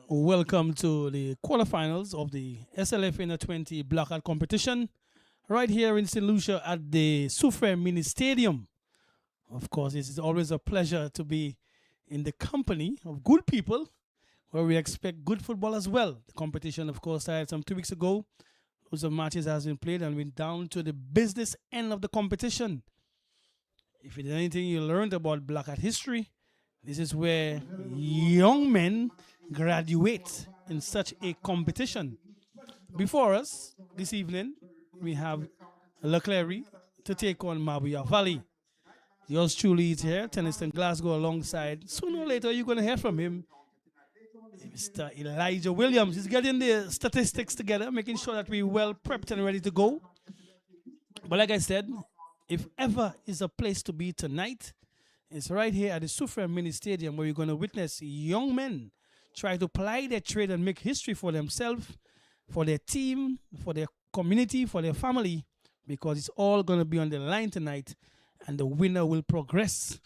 Welcome to the quarterfinals of the SLFA U20 Blackheart competition, right here in St. Lucia at the Soufriere Mini Stadium. Of course, it is always a pleasure to be in the company of good people where we expect good football as well. The competition, of course, started some 2 weeks ago. Lots of matches has been played and went down to the business end of the competition. If there's anything you learned about Blackheart history, this is where young men graduate in such a competition. Before us this evening, we have Clery to take on Mabouya Valley. Yours truly is here, Tennyson Glasgow, alongside. Sooner or later, you're going to hear from him, Mr. Elijah Williams. He's getting the statistics together, making sure that we're well prepped and ready to go. But like I said, if ever is a place to be tonight, it's right here at the Soufriere Mini Stadium where you're going to witness young men try to ply their trade and make history for themselves, for their team, for their community, for their family, because it's all going to be on the line tonight, and the winner will progress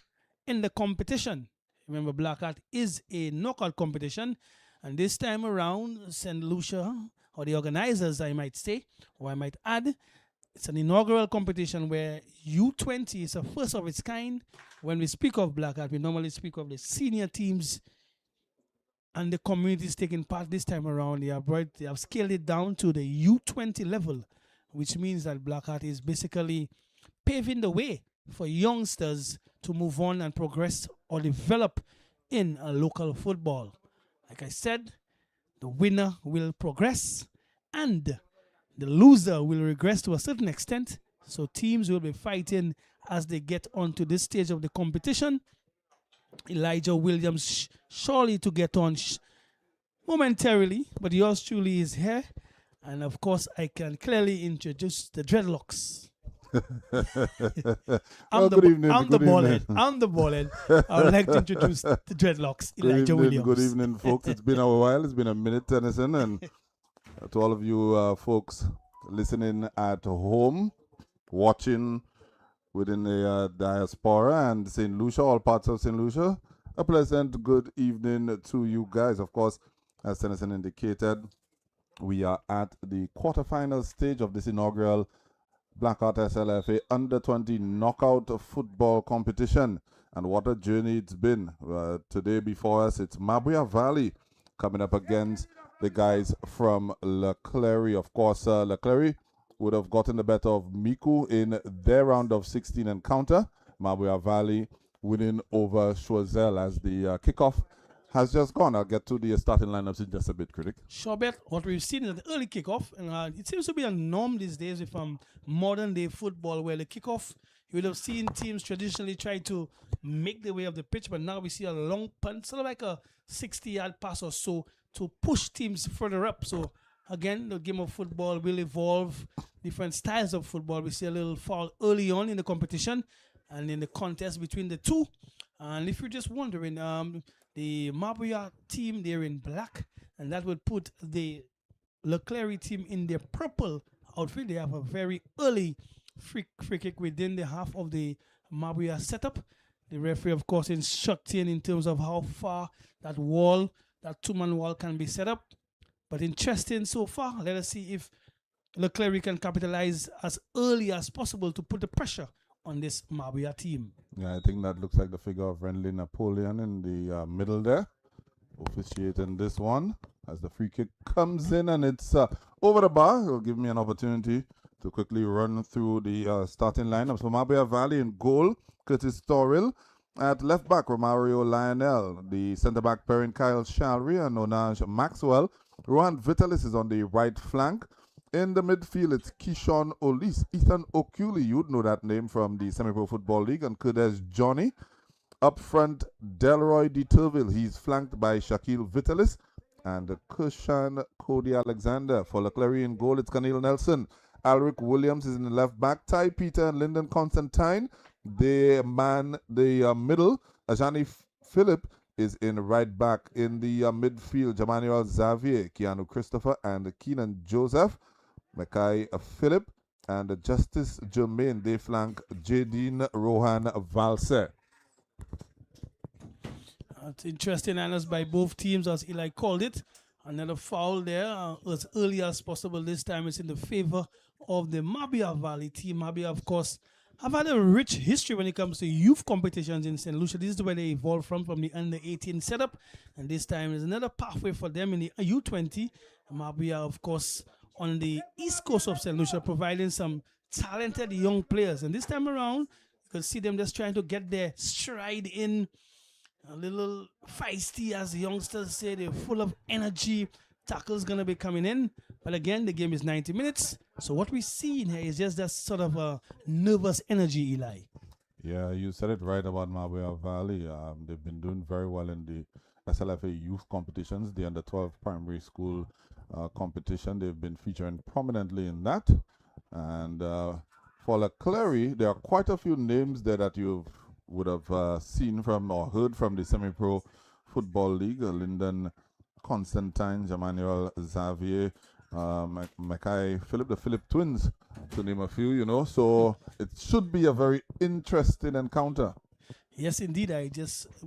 in the competition. Remember, Blackheart is a knockout competition, and this time around, St. Lucia, or the organizers, I might say, or I might add, it's an inaugural competition where U20 is a first of its kind. When we speak of Blackheart, we normally speak of the senior teams and the communities taking part. This time around. They have scaled it down to the U20 level, which means that Blackheart is basically paving the way for youngsters to move on and progress or develop in a local football. Like I said, the winner will progress and the loser will regress to a certain extent. So teams will be fighting as they get onto this stage of the competition. Elijah Williams surely to get on momentarily, but yours truly is here. And of course, I can clearly introduce the dreadlocks. Good evening. I'm the ball head. I would like to introduce the dreadlocks, Elijah Williams. Good evening, folks. It's been a while. It's been a minute, Tennyson. And to all of you folks listening at home, watching within the diaspora and St. Lucia, all parts of St. Lucia, a pleasant good evening to you guys. Of course, as Tennyson indicated, we are at the quarterfinal stage of this inaugural Blackheart SLFA Under-20 knockout football competition. And what a journey it's been. Today before us, it's Mabouya Valley coming up against the guys from Clery. Of course, Clery would have gotten the better of Miku in their round of 16 encounter. Mabouya Valley winning over Choiseul as the kickoff has just gone. I'll get to the starting lineups in just a bit, Critic. Sure bet. What we've seen is the early kickoff, and it seems to be a norm these days with modern day football, where the kickoff, you would have seen teams traditionally try to make the way of the pitch, but now we see a long punt, sort of like a 60-yard pass or so, to push teams further up. So again, the game of football will evolve, different styles of football. We see a little fall early on in the competition and in the contest between the two. And if you're just wondering, the Mabouya team, they're in black, and that would put the Clery team in their purple outfit. They have a very early free kick within the half of the Mabouya setup. The referee, of course, instructing in terms of how far that wall, that two-man wall, can be set up. But interesting so far. Let us see if Clery can capitalize as early as possible to put the pressure on this Mabouya team. Yeah, I think that looks like the figure of Renly Napoleon in the middle there, officiating this one as the free kick comes in and it's over the bar. It'll give me an opportunity to quickly run through the starting lineups. For Mabouya Valley in goal, Curtis Toril. At left back, Romario Lionel. The centre back pairing, Kyle Shalry and Onaj Maxwell. Rohan Vitalis is on the right flank. In the midfield, it's Kishon Olis, Ethan Okuli, you'd know that name from the Semi-Pro Football League, and Kudesh Johnny. Up front, Delroy de Turville. He's flanked by Shaquille Vitalis and Kushan Cody Alexander. For Clery in goal, it's Canil Nelson. Alric Williams is in the left back. Ty Peter and Lyndon Constantine. The middle, Ajani Philip, is in right back. In the midfield, Jamanuel Xavier, Keanu Christopher, and Keenan Joseph. Mackay Philip and Justice Jermaine. They flank Jadine Rohan Valse. It's interesting analysis by both teams, as Eli called it. Another foul there as early as possible. This time it's in the favor of the Mabouya Valley team. Mabouya, of course, have had a rich history when it comes to youth competitions in St. Lucia. This is where they evolved from the under-18 setup. And this time is another pathway for them in the U20. Mabouya, of course, on the east coast of St. Lucia, providing some talented young players. And this time around, you can see them just trying to get their stride in. A little feisty, as the youngsters say. They're full of energy. Tackle's going to be coming in. But again, the game is 90 minutes. So what we see in here is just that sort of a nervous energy, Eli. Yeah, you said it right about Mabouya Valley. They've been doing very well in the SLFA youth competitions, the under-12 primary school competition. They've been featuring prominently in that. And for Clery, there are quite a few names there that you would have seen from or heard from the Semi-Pro Football League. Lyndon Constantine, Jamanuel Xavier, Mackay Philip, the Philip twins, to name a few, you know. So it should be a very interesting encounter. Yes, indeed.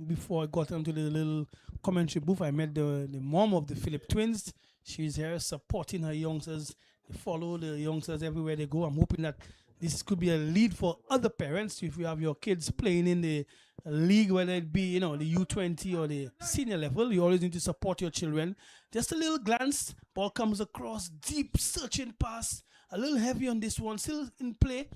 Before I got into the little commentary booth, I met the mom of the Philip twins. She's here supporting her youngsters. They follow the youngsters everywhere they go. I'm hoping that this could be a lead for other parents. If you have your kids playing in the league, whether it be, the U20 or the senior level, you always need to support your children. Just a little glance, ball comes across, deep searching pass, a little heavy on this one, still in play.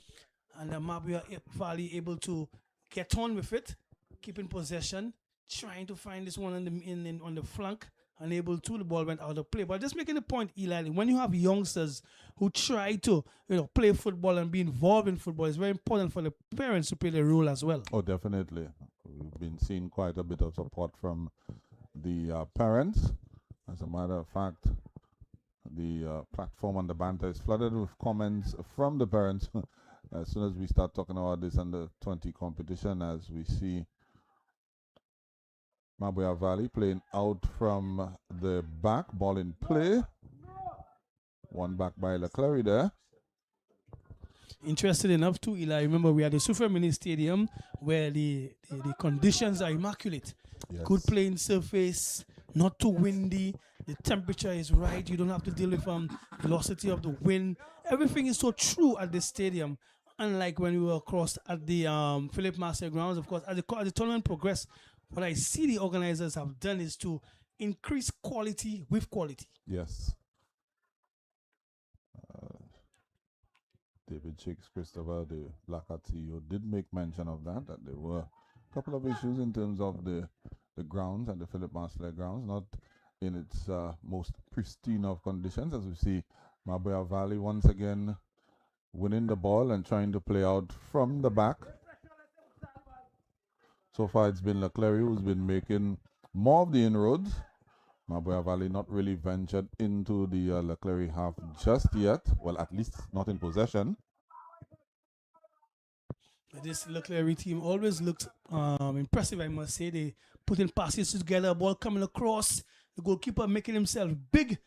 And Mabouya Valley able to get on with it, keeping possession, trying to find this one on the flank. Unable to, the ball went out of play. But just making the point, Eli, when you have youngsters who try to, play football and be involved in football, it's very important for the parents to play the role as well. Oh, definitely. We've been seeing quite a bit of support from the parents. As a matter of fact, the platform on the banter is flooded with comments from the parents as soon as we start talking about this under 20 competition, as we see Mabouya Valley playing out from the back, ball in play. One back by Clery there. Interesting enough too, Eli. Remember, we had the Soufriere Mini Stadium where the conditions are immaculate. Yes. Good playing surface, not too windy. The temperature is right. You don't have to deal with velocity of the wind. Everything is so true at this stadium. Unlike when we were across at the Philip Master Grounds, of course, as the tournament progressed, what I see the organizers have done is to increase quality with quality. Yes. David Chicks, Christopher, the Blackheart CEO, did make mention of that there were a couple of issues in terms of the grounds and the Philip Marsley grounds, not in its most pristine of conditions, as we see Mabouya Valley once again winning the ball and trying to play out from the back. So far it's been Clery who's been making more of the inroads. Mabouya Valley not really ventured into the Clery half just yet. Well, at least not in possession. This Clery team always looked impressive, I must say. They putting passes together, ball coming across, the goalkeeper making himself big,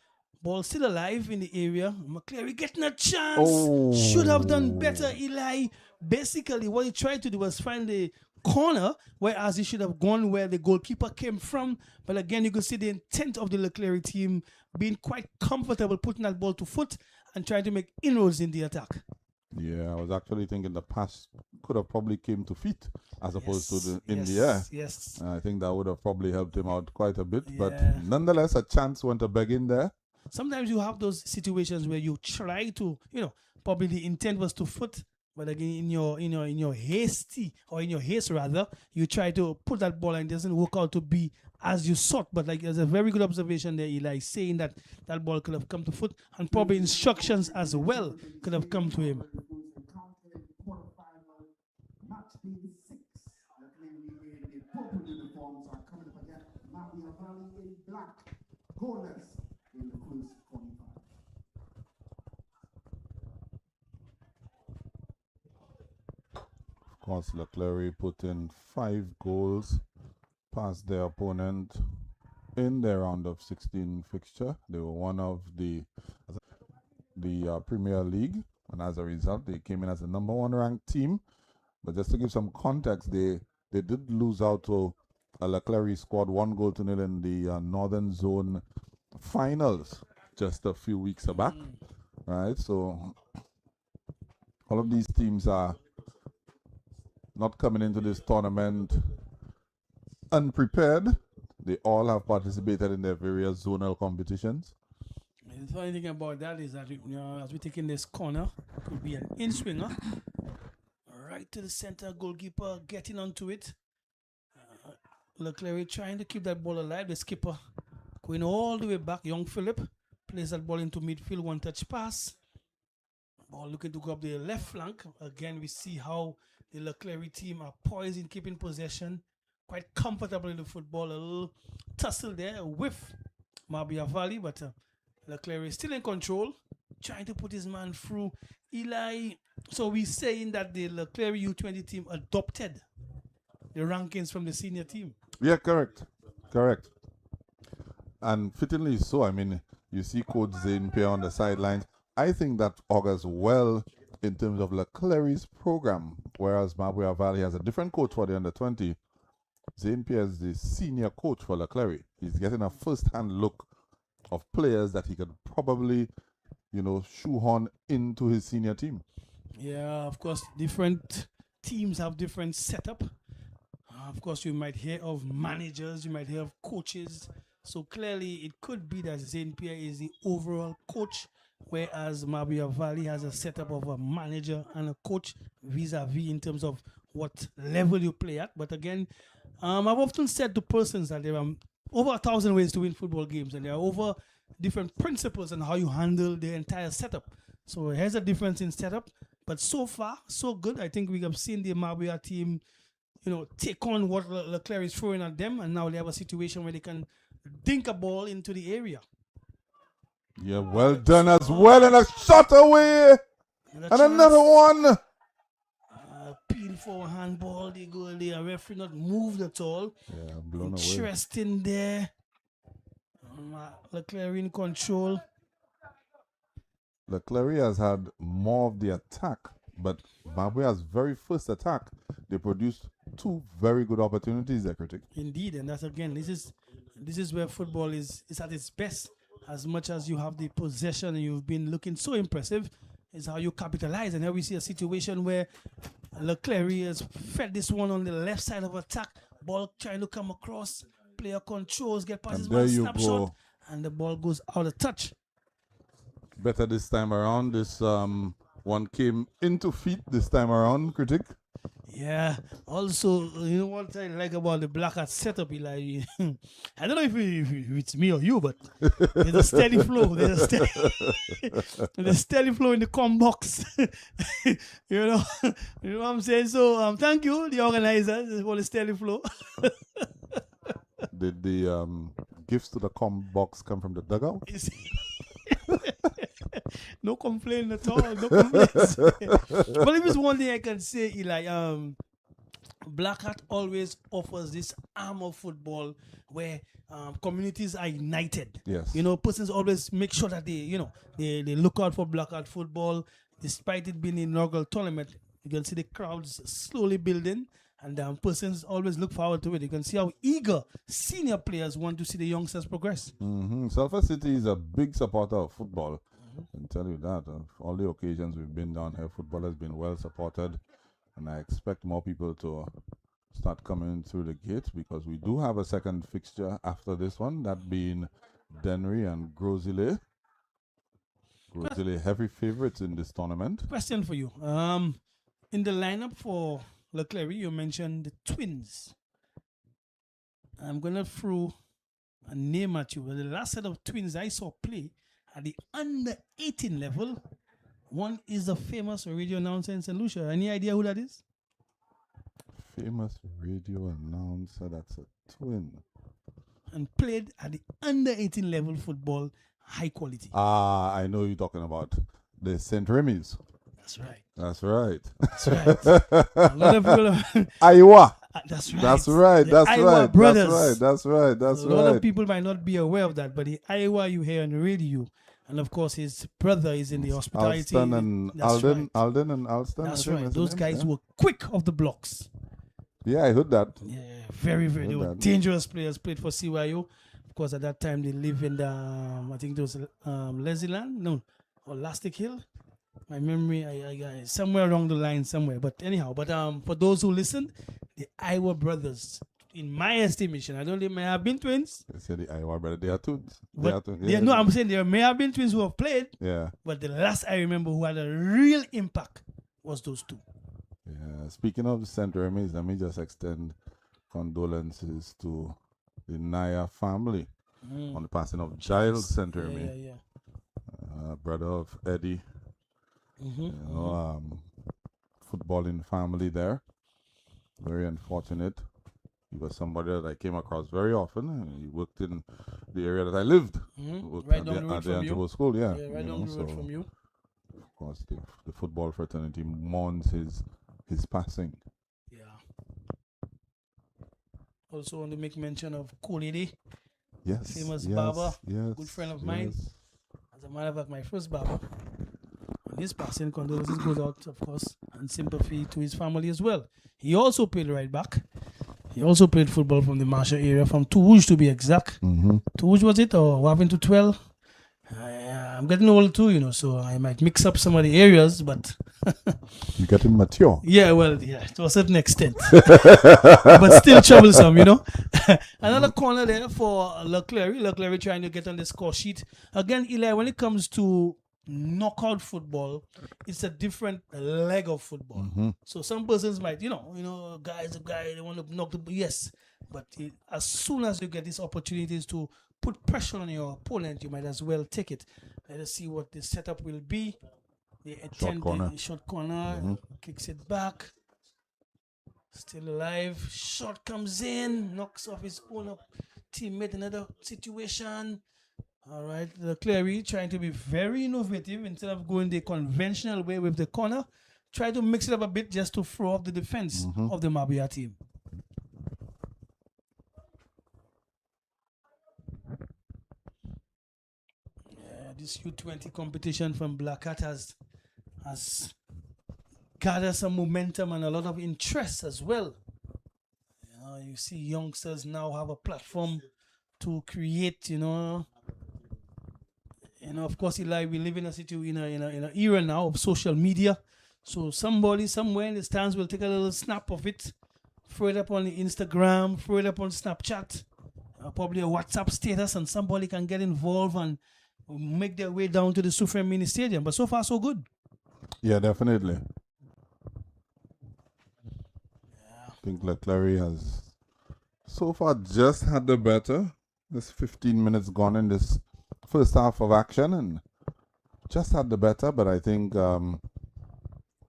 ball still alive in the area. McCleary getting a chance. Should have done better, Eli. Basically, what he tried to do was find the corner, whereas he should have gone where the goalkeeper came from. But again, you could see the intent of the Clery team being quite comfortable putting that ball to foot and trying to make inroads in the attack. Yeah, I was actually thinking the pass could have probably came to feet as opposed to in the air. Yes. I think that would have probably helped him out quite a bit. But nonetheless, a chance went a beg in there. Sometimes you have those situations where you try to, probably the intent was to foot, but again in your haste rather, you try to put that ball and it doesn't work out to be as you sought. But like there's a very good observation there, Eli, saying that that ball could have come to foot and probably instructions as well could have come to him. Of course, Clery put in 5 goals past their opponent in their round of 16 fixture. They were one of the Premier League, and as a result, they came in as the #1 ranked team. But just to give some context, they did lose out to a Clery squad 1-0 in the Northern Zone finals just a few weeks back. Right, so all of these teams are not coming into this tournament unprepared. They all have participated in their various zonal competitions. The funny thing about that is that as we take in this corner, it could be an in-swinger. Right to the center, goalkeeper getting onto it. Clery trying to keep that ball alive. The skipper going all the way back. Young Philip plays that ball into midfield, one-touch pass. Ball looking to go up the left flank. Again, we see how the Clery team are poised in keeping possession. Quite comfortable in the football. A little tussle there with Mabouya Valley, but Clery is still in control, trying to put his man through. Eli, so we're saying that the Clery U20 team adopted the rankings from the senior team. Yeah, correct. And fittingly so. I mean, you see Coach Zane Pierre on the sidelines. I think that augurs well in terms of Clery's program, whereas Mabouya Valley has a different coach for the under-20. Zane Pierre is the senior coach for Clery. He's getting a first-hand look of players that he could probably, shoehorn into his senior team. Yeah, of course, different teams have different setup. Of course, you might hear of managers, you might hear of coaches. So clearly, it could be that Zane Pierre is the overall coach, whereas Mabouya Valley has a setup of a manager and a coach vis-a-vis in terms of what level you play at. But again, I've often said to persons that there are over 1,000 ways to win football games, and there are over different principles on how you handle the entire setup. So here's a difference in setup, but so far, so good. I think we have seen the Mabouya team, take on what Clery is throwing at them, and now they have a situation where they can dink a ball into the area. Yeah, well done as well, and a shot away, and another one. Peel for a handball, the goal there. Referee not moved at all. Yeah, blown away. Interesting there. Clery in control. Clery has had more of the attack, but Mabouya's very first attack, they produced 2 very good opportunities there, critic. Indeed, and that's again, this is where football is at its best. As much as you have the possession and you've been looking so impressive, is how you capitalize. And now we see a situation where Clery has fed this one on the left side of attack, ball trying to come across. player controls, get past And his there one you snapshot, go. and the ball goes out of touch. Better this time around. This one came into feet this time around, critic. Yeah. Also, you know what I like about the Blackheart setup, Eli? I don't know if it's me or you, but there's a steady flow. There's a steady flow in the com box. you know, you know what I'm saying. So, thank you, the organizers, for the steady flow. Did the gifts to the com box come from the dugout? No complaint at all. No complaints. But if it's one thing I can say, Eli, Blackheart always offers this arm of football where communities are united. Yes. You know, persons always make sure that they look out for Blackheart football, despite it being an inaugural tournament. You can see the crowds slowly building, and persons always look forward to it. You can see how eager senior players want to see the youngsters progress. Sulphur City is a big supporter of football. I can tell you that. All the occasions we've been down here, football has been well supported. And I expect more people to start coming through the gate, because we do have a second fixture after this one, that being Dennery and Grosile. Grosile heavy favorites in this tournament. Question for you. In the lineup for Clery, you mentioned the twins. I'm going to throw a name at you. The last set of twins I saw play at the under 18 level, one is the famous radio announcer in St. Lucia. Any idea who that is? Famous radio announcer, that's a twin. And played at the under 18 level football, high quality. I know you're talking about the St. Remy's. That's right. That's right. That's right. A lot of people Iowa. That's right. That's right. The That's Iowa right. brothers. That's right. That's right. A lot of people might not be aware of that, but the Iowa you hear on the radio, and of course his brother is in the hospitality. Alston and That's Alden and Alston. That's I think right. the Those name, guys yeah. were quick off the blocks. Yeah, I heard that. Yeah, very, very. They were that. dangerous players. Played for CYO. Of course, at that time they lived in the I think it was Leslieland, no, or Lastic Hill. My memory, I somewhere along the line somewhere. But anyhow, for those who listen, the Iowa brothers, in my estimation, I don't think may have been twins. They say the Iowa brother, they are twins. No, I'm saying there may have been twins who have played. Yeah. But the last I remember who had a real impact was those two. Yeah. Speaking of St. Remy's, let me just extend condolences to the Naya family on the passing of Giles St. Remy, brother of Eddie. Footballing family there. Very unfortunate. He was somebody that I came across very often. He worked in the area that I lived. Right down the road from you. School, yeah. Right down the road from you. Of course, the football fraternity mourns his passing. Yeah. Also want to make mention of Clery. Yes. Famous barber. Yes. Good friend of mine. As a matter of fact, my first barber. On his passing, condolences goes out, of course, and sympathy to his family as well. He also played right back. He also played football from the Marshall area, from Toulouse to be exact. Toulouse was it, or Wavin to 12? I'm getting old too, so I might mix up some of the areas, but... You're getting mature. Yeah, well, yeah, to a certain extent. But still troublesome, Another corner there for Clery. Clery trying to get on the score sheet. Again, Eli, when it comes to knockout football, it's a different leg of football. So some persons might, guys, they want to knock the... Yes, but as soon as you get these opportunities to put pressure on your opponent, you might as well take it. Let us see what the setup will be. They attend the short corner, kicks it back. Still alive. Shot comes in, knocks off his own teammate. Another situation. All right, Clery trying to be very innovative instead of going the conventional way with the corner. Try to mix it up a bit just to throw off the defense of the Mabouya team. This U20 competition from Blackheart has gathered some momentum and a lot of interest as well. You see youngsters now have a platform to create, of course, Eli, we live in a situation, in an era now of social media. So somebody somewhere in the stands will take a little snap of it, throw it up on the Instagram, throw it up on Snapchat, probably a WhatsApp status, and somebody can get involved and make their way down to the Soufriere Mini Stadium. But so far, so good. Yeah, definitely. I think Clery has so far just had the better. This 15 minutes gone in this first half of action and just had the better, but I think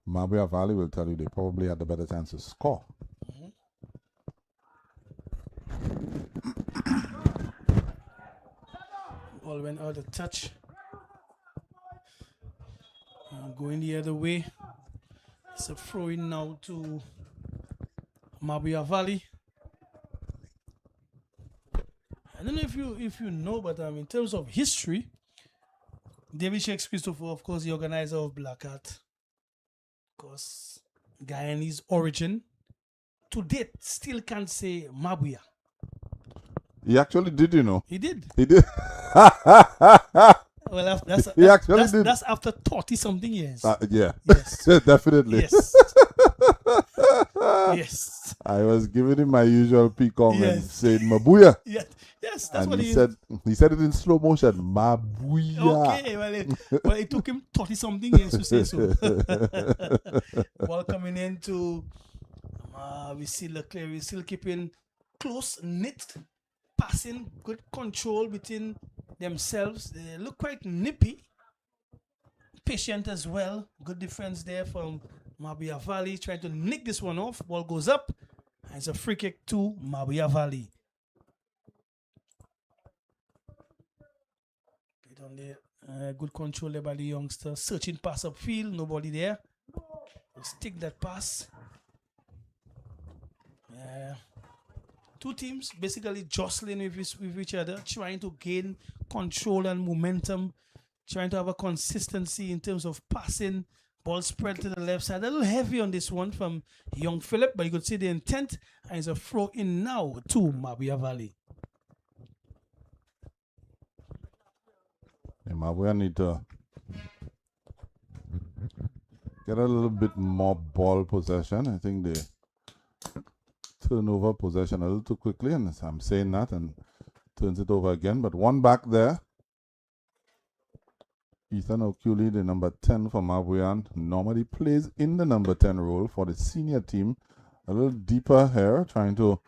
Mabouya Valley will tell you they probably had the better chance to score. Ball went out of touch. Going the other way. It's a throw in now to Mabouya Valley. I don't know if you know, but in terms of history, David Shakes Christopher, of course, the organizer of Blackheart, of course, Guyanese origin, to date still can't say Mabouya. He actually did, you know. He did. He did. Well, that's after 30-something years. Yeah. Yes. Definitely. Yes. Yes. I was giving him my usual peacock and Yes. saying Mabouya. Yes. Yes, that's And what he said it in slow motion, Mabouya. Okay, well, it took him 30-something years to say so. While coming into, we see Clery still keeping close-knit, passing, good control between themselves. They look quite nippy, patient as well. Good defense there from Mabouya Valley, trying to nick this one off. Ball goes up, and it's a free kick to Mabouya Valley. On there, good control there by the youngster. Searching pass upfield, nobody there. Let's take that pass. Two teams basically jostling with each other, trying to gain control and momentum, trying to have a consistency in terms of passing. Ball spread to the left side. A little heavy on this one from young Philip, but you could see the intent, and it's a throw in now to Mabouya Valley. Mabouya need to get a little bit more ball possession. I think they turn over possession a little too quickly, and I'm saying that, and turns it over again. But one back there. Ethan O'Culey, the number 10 for Mabouya, normally plays in the number 10 role for the senior team. A little deeper here, trying to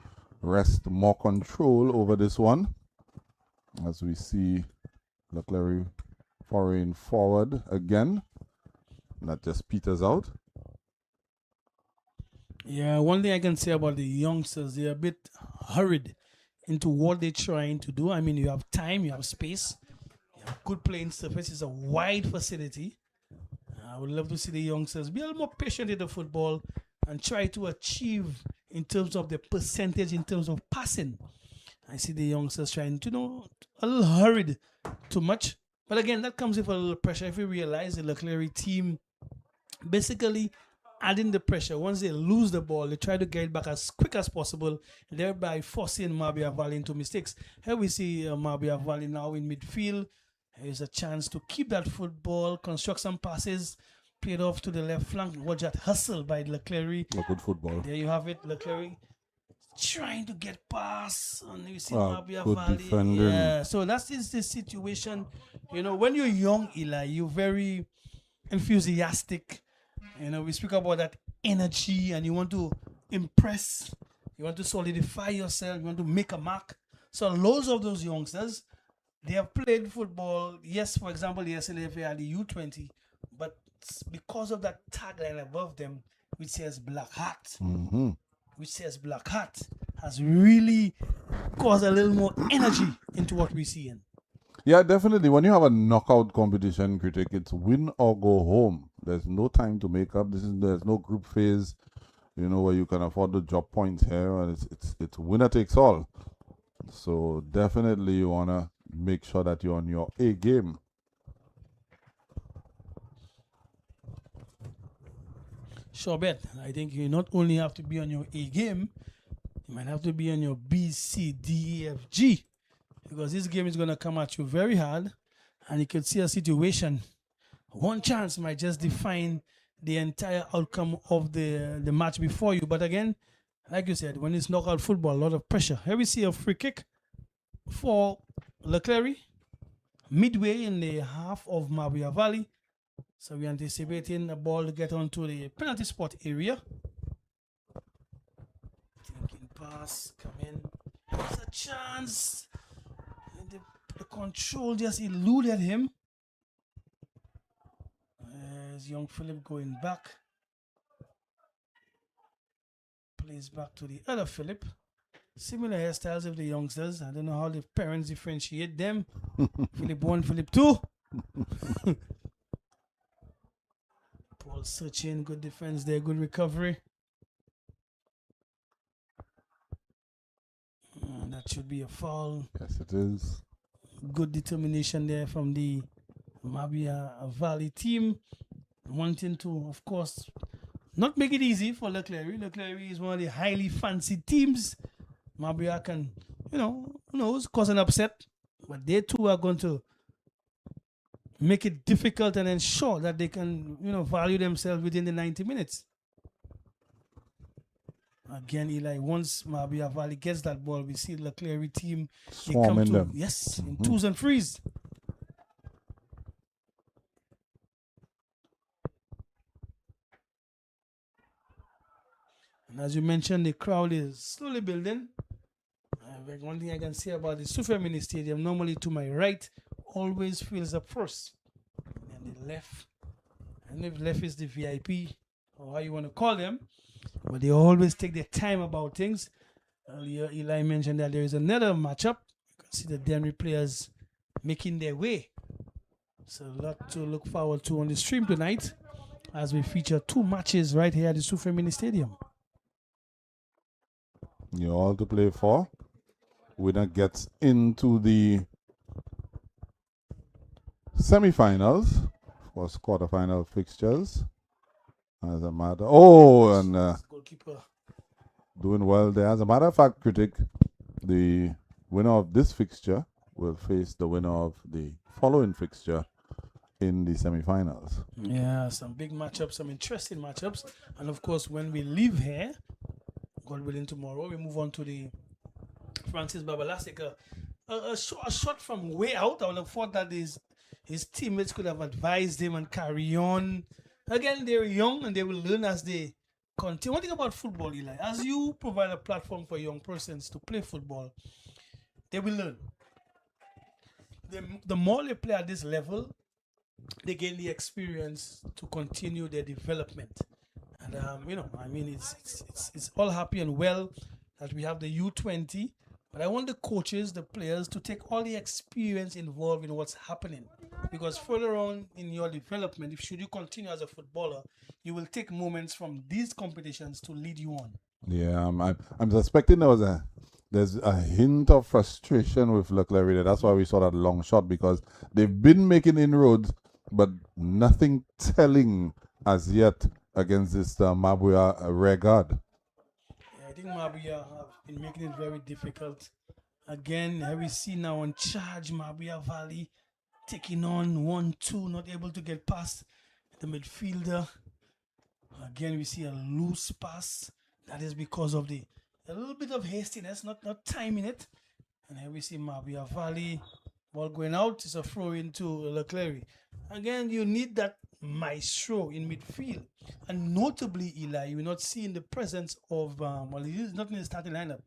wrest more control over this one. As we see Clery foraying forward again. That just peters out. Yeah, one thing I can say about the youngsters, they're a bit hurried into what they're trying to do. I mean, you have time, you have space, you have good playing surface. It's a wide facility. I would love to see the youngsters be a little more patient in the football and try to achieve in terms of the percentage, in terms of passing. I see the youngsters trying to, a little hurried too much. But again, that comes with a little pressure. If you realize the Clery team basically adding the pressure, once they lose the ball, they try to get it back as quick as possible, thereby forcing Mabouya Valley into mistakes. Here we see Mabouya Valley now in midfield. There's a chance to keep that football, construct some passes, play it off to the left flank. Watch that hustle by Clery. Good football. There you have it, Clery trying to get past, and you see Mabouya Valley. Defending. Yeah, so that is the situation. When you're young, Eli, you're very enthusiastic. We speak about that energy, and you want to impress, you want to solidify yourself, you want to make a mark. So loads of those youngsters, they have played football. Yes, for example, the SLFA U20, but because of that tagline above them, which says Blackheart, which says Blackheart, has really caused a little more energy into what we're seeing. Yeah, definitely. When you have a knockout competition, critic, it's win or go home. There's no time to make up. There's no group phase, where you can afford to drop points here, and it's winner takes all. So definitely you wanna make sure that you're on your A game. Sure bet. I think you not only have to be on your A game, you might have to be on your B, C, D, E, F, G. Because this game is going to come at you very hard, and you can see a situation. One chance might just define the entire outcome of the match before you. But again, like you said, when it's knockout football, a lot of pressure. Here we see a free kick for Clery, midway in the half of Mabouya Valley. So we're anticipating the ball to get onto the penalty spot area. Thinking pass, come in. There's a chance. And the control just eluded him. There's young Philip going back. Plays back to the other Philip. Similar hairstyles of the youngsters. I don't know how the parents differentiate them. Philip 1, Philip 2. Paul searching, good defense there, good recovery. That should be a foul. Yes, it is. Good determination there from the Mabouya Valley team. Wanting to, of course, not make it easy for Clery. Clery is one of the highly fancied teams. Mabouya can, who knows, cause an upset. But they too are going to make it difficult and ensure that they can, value themselves within the 90 minutes. Again, Eli, once Mabouya Valley gets that ball, we see the Clery team Swarming them. Yes, in twos and threes. And as you mentioned, the crowd is slowly building. One thing I can say about the Soufriere Mini Stadium, normally to my right, always fills up first. And the left, and if left is the VIP, or how you want to call them, but they always take their time about things. Earlier, Eli mentioned that there is another matchup. You can see the Denry players making their way. So a lot to look forward to on the stream tonight as we feature two matches right here at the Soufriere Mini Stadium. You all to play for. Winner gets into the semi-finals. Of course, quarterfinal fixtures. As a matter, Goalkeeper doing well there. As a matter of fact, critic, the winner of this fixture will face the winner of the following fixture in the semi-finals. Yeah, some big matchups, some interesting matchups, and of course, when we leave here, God willing, tomorrow we move on to the Francis Babalasik. A shot from way out. I would have thought that his teammates could have advised him and carry on. Again, they're young and they will learn as they continue. One thing about football, Eli, as you provide a platform for young persons to play football, they will learn. The more they play at this level, they gain the experience to continue their development. And it's all happy and well that we have the U20, but I want the coaches, the players, to take all the experience involved in what's happening, because further on in your development, if should you continue as a footballer, you will take moments from these competitions to lead you on. Yeah, I'm suspecting there's a hint of frustration with Clery. That's why we saw that long shot, because they've been making inroads, but nothing telling as yet against this Mabouya regard. Yeah, I think Mabouya have been making it very difficult. Again, here we see now on charge Mabouya Valley taking on 1-2, not able to get past the midfielder. Again, we see a loose pass. That is because of a little bit of hastiness, not timing it. And here we see Mabouya Valley. Ball going out, it's a throw into Clery. Again, you need that maestro in midfield. And notably, Eli, you will not see in the presence of, he is not in the starting lineup,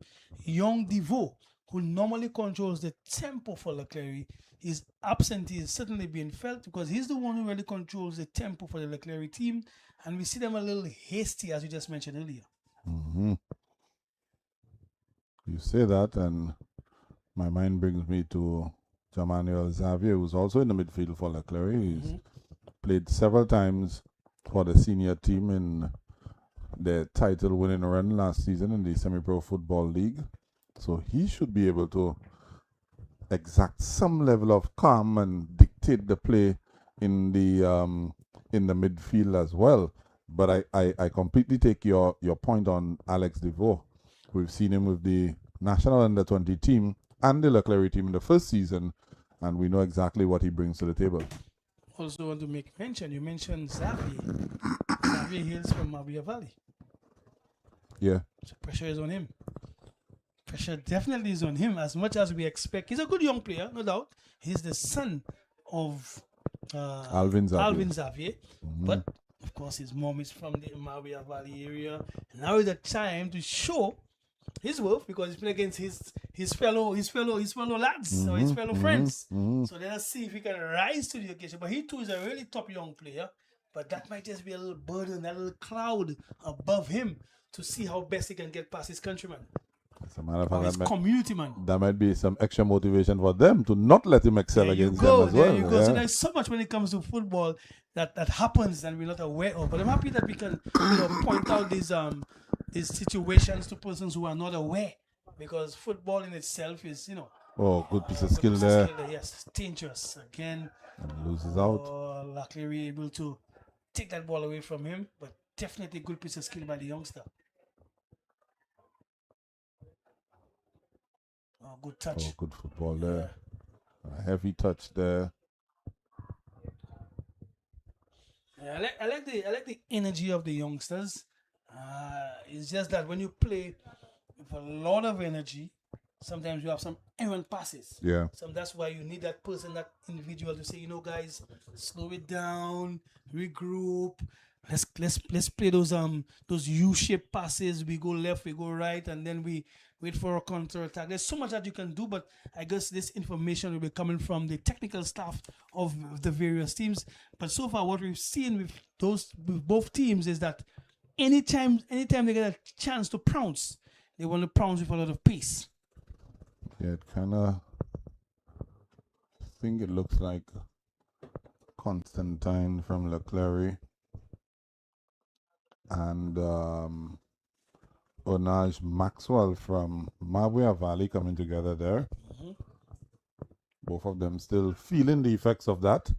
young Devo, who normally controls the tempo for Clery. His absence is certainly being felt because he's the one who really controls the tempo for the Clery team. And we see them a little hasty, as you just mentioned earlier. Mm-hmm. You say that, and my mind brings me to Jamanuel Xavier, who's also in the midfield for Clery. He's played several times for the senior team in their title-winning run last season in the Semi-Pro Football League. So he should be able to exact some level of calm and dictate the play in the midfield as well. But I completely take your point on Alex Deveau. We've seen him with the national under-20 team and the Clery team in the first season, and we know exactly what he brings to the table. Also want to make mention, you mentioned Xavier. Xavier hails from Mabouya Valley. Yeah. So pressure is on him. Pressure definitely is on him as much as we expect. He's a good young player, no doubt. He's the son of Alvin Xavier. Alvin Xavier. But of course, his mom is from the Mabouya Valley area. And now is the time to show his worth because he's playing against his fellow lads or his fellow friends. So let us see if he can rise to the occasion. But he too is a really top young player. But that might just be a little burden, a little cloud above him to see how best he can get past his countrymen. As a matter of Or fact, his community man. that might be some extra motivation for them to not let him excel against them as well. There you go. So there's so much when it comes to football that happens and we're not aware of. But I'm happy that we can point out these situations to persons who are not aware. Because football in itself is, Oh, good piece of skill there. Yes, dangerous. Again, And loses out. Clery able to take that ball away from him. But definitely a good piece of skill by the youngster. Oh, good touch. Oh, good football there. A heavy touch there. Yeah, I like the energy of the youngsters. It's just that when you play with a lot of energy, sometimes you have some errant passes. Yeah. So that's why you need that person, that individual to say, guys, slow it down, regroup. Let's play those U-shaped passes. We go left, we go right, and then we wait for a counter attack. There's so much that you can do, but I guess this information will be coming from the technical staff of the various teams. But so far, what we've seen with both teams is that anytime they get a chance to pounce, they want to pounce with a lot of pace. Yeah, it kind of. I think it looks like Constantine from Clery and Onaj Maxwell from Mabouya Valley coming together there. Both of them still feeling the effects of that.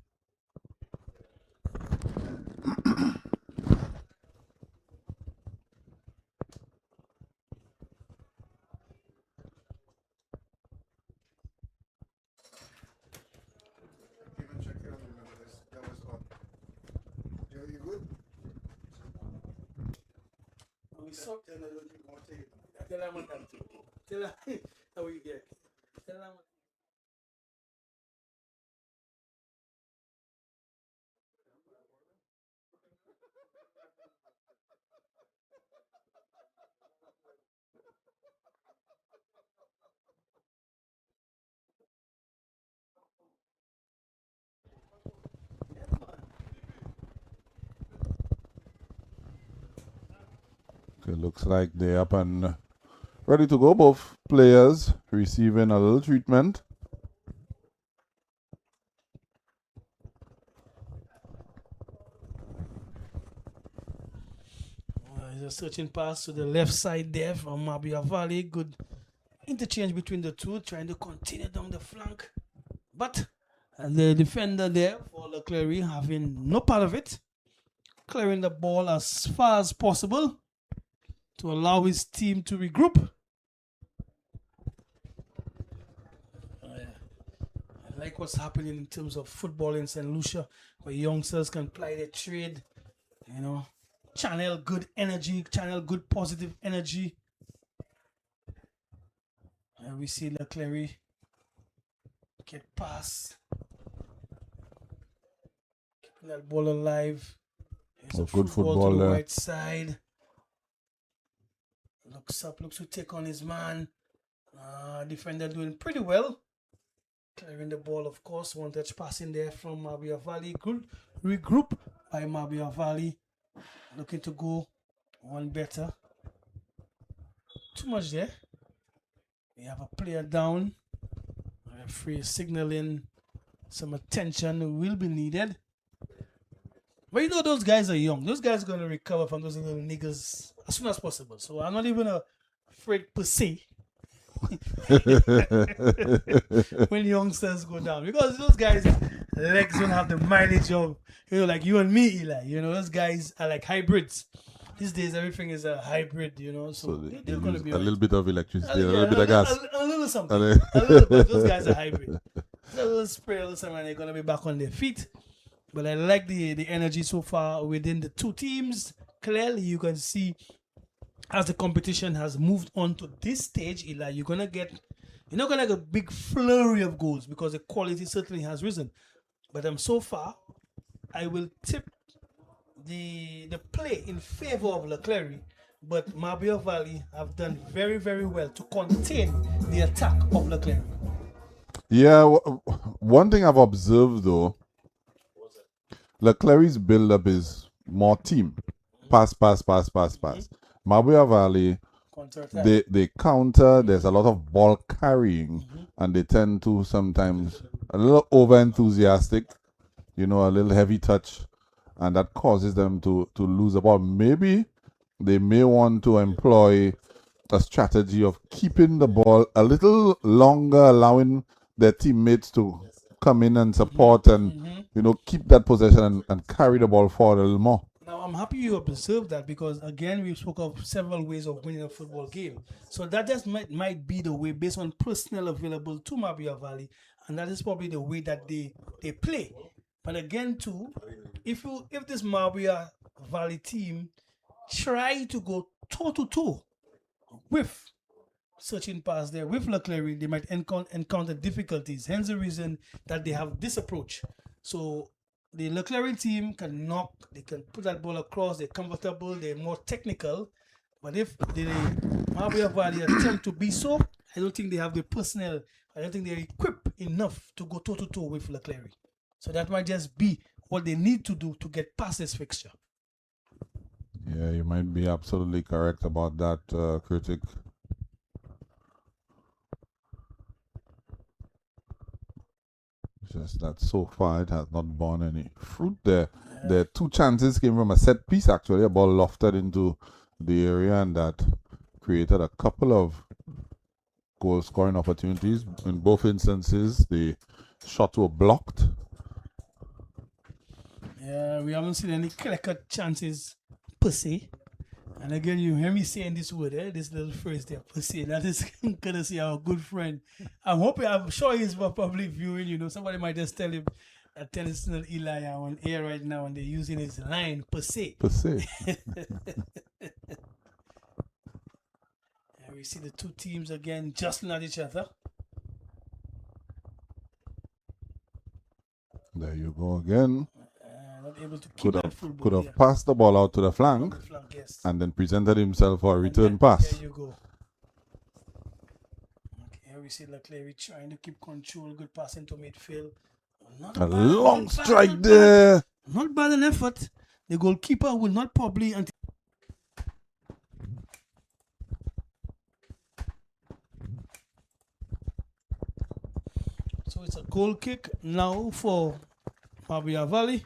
Okay, looks like they're up and ready to go. Both players receiving a little treatment. There's a searching pass to the left side there from Mabouya Valley. Good interchange between the two, trying to continue down the flank. But the defender there for the Clery having no part of it. Clearing the ball as far as possible to allow his team to regroup. I like what's happening in terms of football in St. Lucia, where youngsters can ply their trade, channel good energy, channel good positive energy. And we see Clery get past, keeping that ball alive. Here's a good football to the there. right side. Looks up, looks to take on his man. Defender doing pretty well. Clearing the ball, of course. One touch pass in there from Mabouya Valley. Good regroup by Mabouya Valley. Looking to go one better. Too much there. We have a player down. Referee signaling some attention will be needed. But those guys are young. Those guys are going to recover from those little niggas as soon as possible. So I'm not even afraid per se when youngsters go down. Because those guys' legs don't have the mileage of, like you and me, Eli. Those guys are like hybrids. These days, everything is a hybrid, so they're going to be a little bit of electricity, a yeah, little bit of gas. A little something. A little, but those guys are hybrid. A little spray, a little something, and they're going to be back on their feet. But I like the energy so far within the two teams. Clearly, you can see as the competition has moved on to this stage, Eli, you're not gonna get a big flurry of goals because the quality certainly has risen. But so far, I will tip the play in favor of Clery, but Mabouya Valley have done very, very well to contain the attack of Clery. Yeah, one thing I've observed though, Clery's build-up is more team. Pass, pass, pass, pass, pass. Mabouya Valley, they counter, there's a lot of ball carrying, and they tend to sometimes a little over enthusiastic, a little heavy touch, and that causes them to lose the ball. Maybe they may want to employ a strategy of keeping the ball a little longer, allowing their teammates to come in and support and keep that possession and carry the ball forward a little more. Now, I'm happy you observed that because, again, we spoke of several ways of winning a football game. So that just might be the way based on personnel available to Mabouya Valley, and that is probably the way that they play. But again, too, if this Mabouya Valley team try to go toe-to-toe with searching past there with Clery, they might encounter difficulties. Hence the reason that they have this approach. So the Clery team they can put that ball across, they're comfortable, they're more technical. But if the Mabouya Valley attempt to be so, I don't think they have the personnel, I don't think they're equipped enough to go toe-to-toe with Clery. So that might just be what they need to do to get past this fixture. Yeah, you might be absolutely correct about that, critic. Just that so far it has not borne any fruit there. Yeah. The two chances came from a set piece, actually. A ball lofted into the area, and that created a couple of goal scoring opportunities. In both instances, the shots were blocked. Yeah, we haven't seen any clear-cut chances per se. And again, you hear me saying this word, this little phrase there, per se. That is courtesy our good friend. I'm sure he's probably viewing, somebody might just tell him that Tennyson and Eli are on air right now and they're using his line, per se. Per se. We see the two teams again jostling at each other. There you go again. Not able to keep that full could have passed the ball out to the flank, yes. And then presented himself for a return pass. There you go. Okay, here we see Clery trying to keep control, good pass into midfield. A long strike there. Not bad an effort. The goalkeeper will not probably So it's a goal kick now for Mabouya Valley.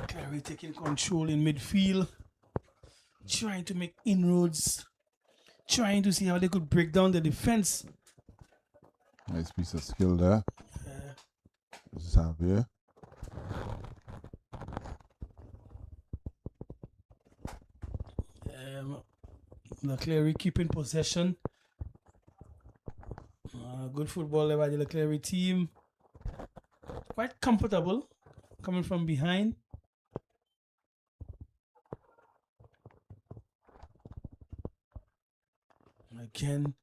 Clery taking control in midfield, trying to make inroads, trying to see how they could break down the defense. Nice piece of skill there. This is Javier. Clery keeping possession. Good football by the Clery team. Quite comfortable coming from behind. Again,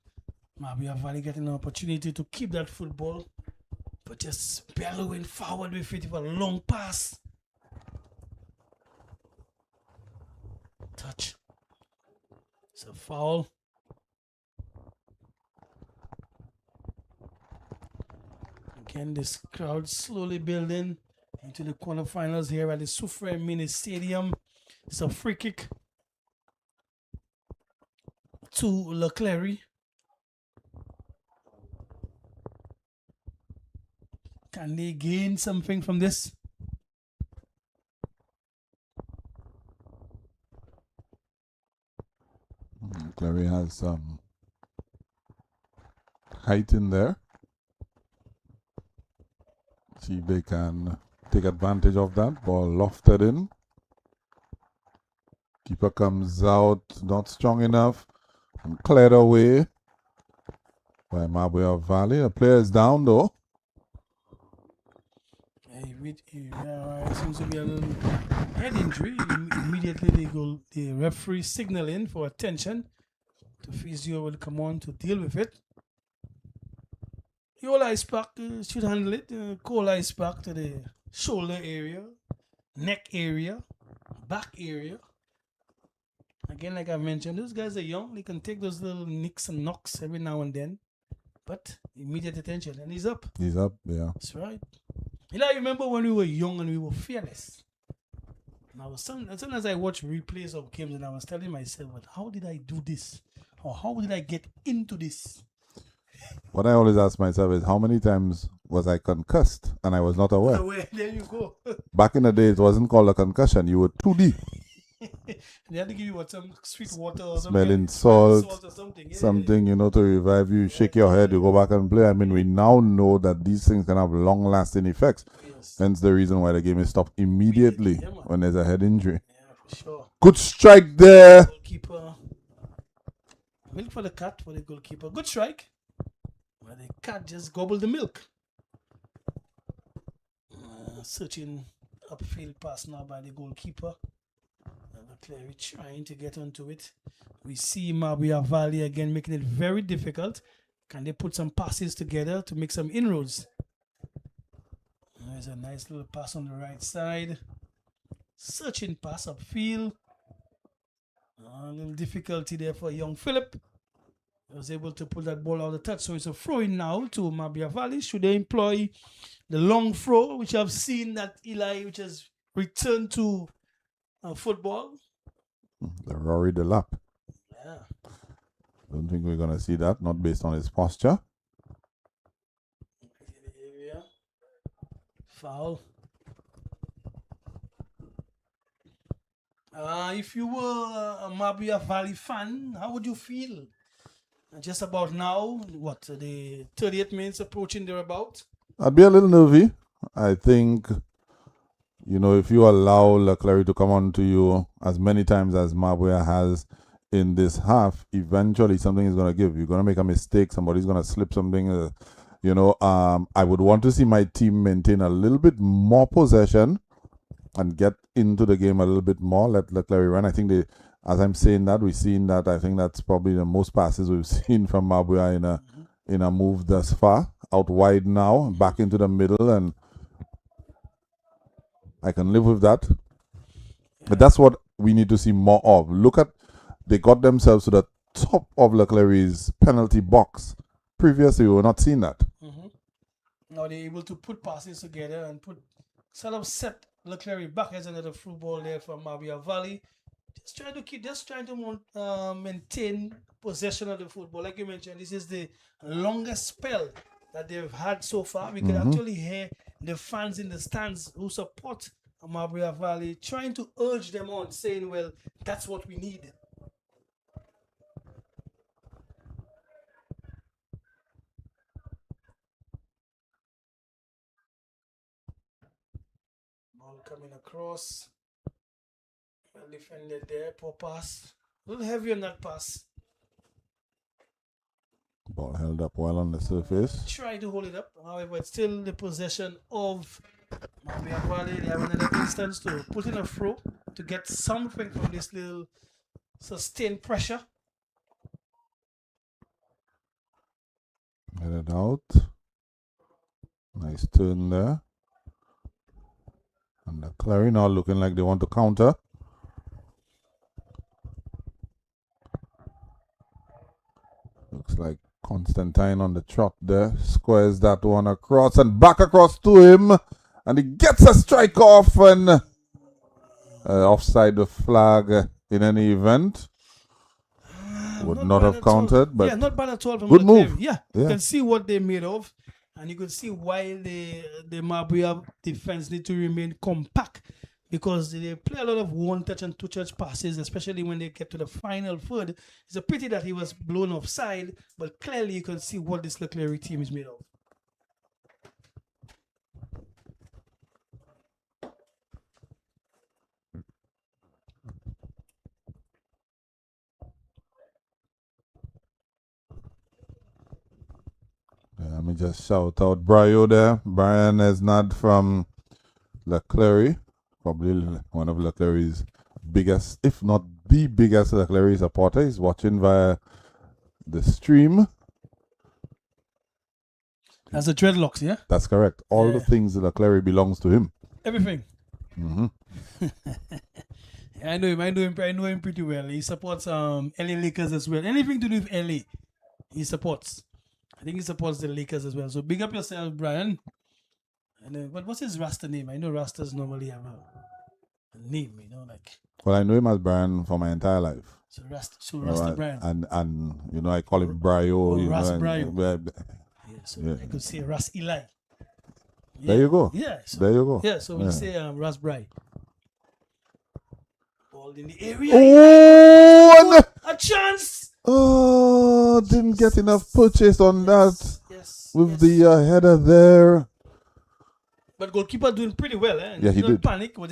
Mabouya Valley getting an opportunity to keep that football, but just bellowing forward with it for a long pass. Touch. It's a foul. Again, this crowd slowly building into the quarterfinals here at the Soufriere Mini Stadium. It's a free kick to Clery. Can they gain something from this? Clery has some height in there. See if they can take advantage of that. Ball lofted in. Keeper comes out, not strong enough, and cleared away by Mabouya Valley. The player is down though. It seems to be a little head injury. Immediately the referee signaling for attention. The physio will come on to deal with it. The old ice pack should handle it. Cold ice pack to the shoulder area, neck area, back area. Again, like I mentioned, those guys are young. They can take those little nicks and knocks every now and then. But immediate attention, and he's up. He's up, yeah. That's right. I remember when we were young and we were fearless. And as soon as I watch replays of games, and I was telling myself, "But how did I do this? Or how did I get into this?" What I always ask myself is, how many times was I concussed and I was not aware? There you go. Back in the day, it wasn't called a concussion. You were 2D. They had to give you some sweet water or smelling salt or something. Something, to revive you. Shake your head, you go back and play. I mean, we now know that these things can have long-lasting effects. Yes. Hence the reason why the game is stopped immediately when there's a head injury. Yeah, for sure. Good strike there. Goalkeeper. Milk for the cat for the goalkeeper. Good strike. But the cat just gobbled the milk. Searching upfield pass now by the goalkeeper. Clery trying to get onto it. We see Mabouya Valley again making it very difficult. Can they put some passes together to make some inroads? There's a nice little pass on the right side. Searching pass upfield. A little difficulty there for young Philip. He was able to pull that ball out of the touch. So it's a throw in now to Mabouya Valley. Should they employ the long throw, which I've seen that Eli, which has returned to football? The Rory the lap. Yeah. Don't think we're going to see that, not based on his posture. Foul. If you were a Mabouya Valley fan, how would you feel? Just about now, the 38 minutes approaching thereabout? I'd be a little nervy. I think, if you allow Clery to come on to you as many times as Mabouya has in this half, eventually something is going to give. You're going to make a mistake. Somebody's going to slip something. I would want to see my team maintain a little bit more possession and get into the game a little bit more. Let Clery run. I think as I'm saying that, we've seen that. I think that's probably the most passes we've seen from Mabouya in a move thus far. Out wide now, back into the middle, and I can live with that. But that's what we need to see more of. Look at, they got themselves to the top of Clery's penalty box. Previously, we were not seeing that. Now they're able to put passes together and set Clery back as another through ball there for Mabouya Valley. Just trying to maintain possession of the football. Like you mentioned, this is the longest spell that they've had so far. We can actually hear the fans in the stands who support Mabouya Valley trying to urge them on, saying, well, that's what we need. Ball coming across. Well defended there, poor pass. A little heavy on that pass. Ball held up well on the surface. Try to hold it up. However, it's still the possession of Mabouya Valley. They have another instance to put in a throw to get something from this little sustained pressure. Headed out. Nice turn there. And the Clery now looking like they want to counter. Looks like Constantine on the trot there. Squares that one across and back across to him. And he gets a strike off and offside the flag in any event. Would not have counted, but not bad at all from good move. Yeah, you can see what they made of, and you can see why the Mabouya defense need to remain compact, because they play a lot of one-touch and two-touch passes, especially when they get to the final third. It's a pity that he was blown offside, but clearly you can see what this Clery team is made of. me just shout out Brio there. Brian Esnad from Clery, probably one of Clery's biggest, if not the biggest Clery supporter. He's watching via the stream. That's the dreadlocks, yeah? That's correct. All the things Clery belongs to him. Everything. Mm-hmm. I know him. I know him pretty well. He supports LA Lakers as well. Anything to do with LA, he supports. I think he supports the Lakers as well. So big up yourself, Brian. And but what's his Rasta name? I know Rastas normally have a name, like. Well, I know him as Brian for my entire life. So Rasta Brian. And I call him Brio. Ras Brio. I could say Ras Eli. Yeah. There you go. Yeah. There you go. Yeah. So we say Ras Brio. Ball in the area. Oh, a chance. Oh, didn't get enough purchase on that. Yes. With the header there. But goalkeeper doing pretty well, eh? Yeah, he did. Panic. Was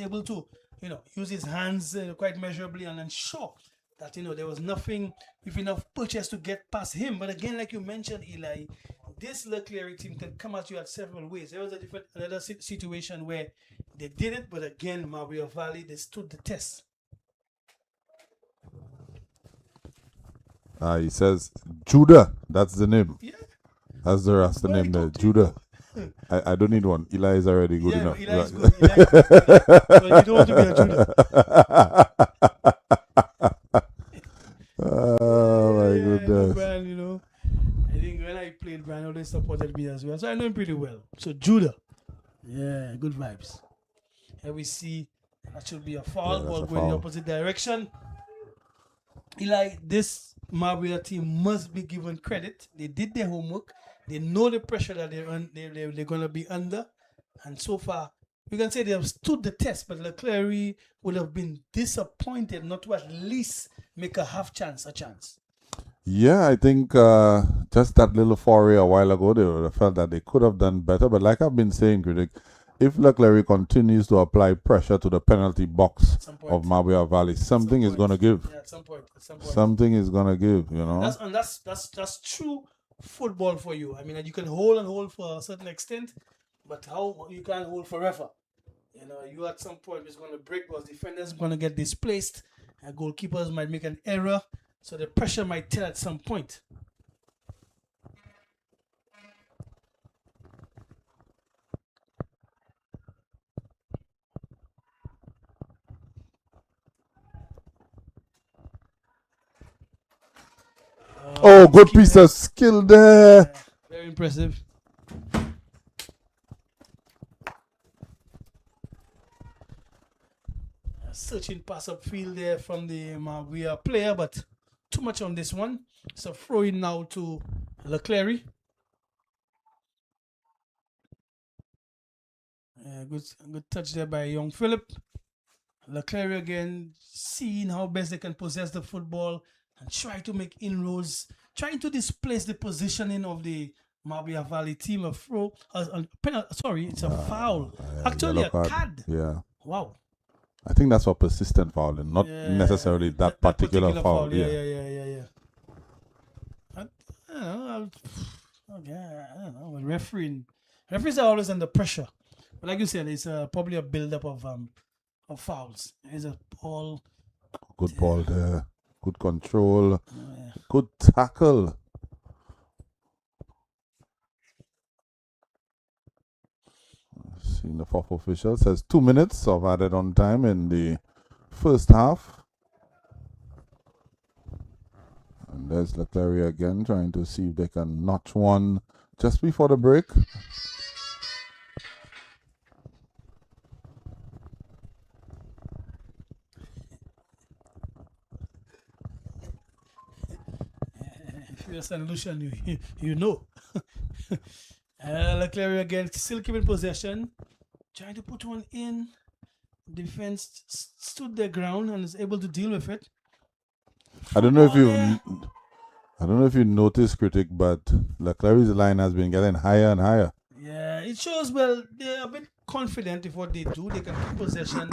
able to, use his hands quite measurably and ensure that there was nothing with enough purchase to get past him. But again, like you mentioned, Eli, this Clery team can come at you at several ways. There was another situation where they did it, but again, Mabouya Valley, they stood the test. He says Judah. That's the name. Yeah. That's the name there. Judah. I don't need one. Eli is already good enough. Eli is good. Eli is good. So you don't want to be a Judah. Oh my goodness. Brian, I think when I played, Brian always supported me as well. So I know him pretty well. So Judah. Yeah, good vibes. Here we see that should be a foul. Ball going in the opposite direction. Eli, this Mabouya team must be given credit. They did their homework. They know the pressure that they're going to be under. And so far, we can say they have stood the test, but Clery would have been disappointed not to at least make a chance. Yeah, I think just that little foray a while ago, they would have felt that they could have done better. But like I've been saying, Critic, if Clery continues to apply pressure to the penalty box of Mabouya Valley, something is going to give. Yeah, at some point. Something is going to give, That's true football for you. I mean, you can hold for a certain extent, but how you can't hold forever. You at some point is going to break because defenders are going to get displaced and goalkeepers might make an error, so the pressure might tell at some point. Oh, good piece of skill there. Yeah, very impressive. Searching pass upfield there from the Mabouya player, but too much on this one. So throwing now to Clery. Good touch there by young Philip. Clery again, seeing how best they can possess the football and try to make inroads, trying to displace the positioning of the Mabouya Valley team. It's a foul. Actually, a card. Yeah. Wow. I think that's for persistent fouling, not necessarily that particular foul. Yeah. I don't know. Referees are always under pressure. But like you said, it's probably a build-up of fouls. It's a ball. Good ball there. Good control. Good tackle. Seeing the fourth official says 2 minutes of added on time in the first half. And there's Clery again trying to see if they can notch one just before the break. If you're St. Lucian, you know. Clery again, still keeping possession, trying to put one in. Defense stood their ground and is able to deal with it. I don't know if you noticed, Critic, but Clery's line has been getting higher and higher. Yeah, it shows they're a bit confident with what they do. They can keep possession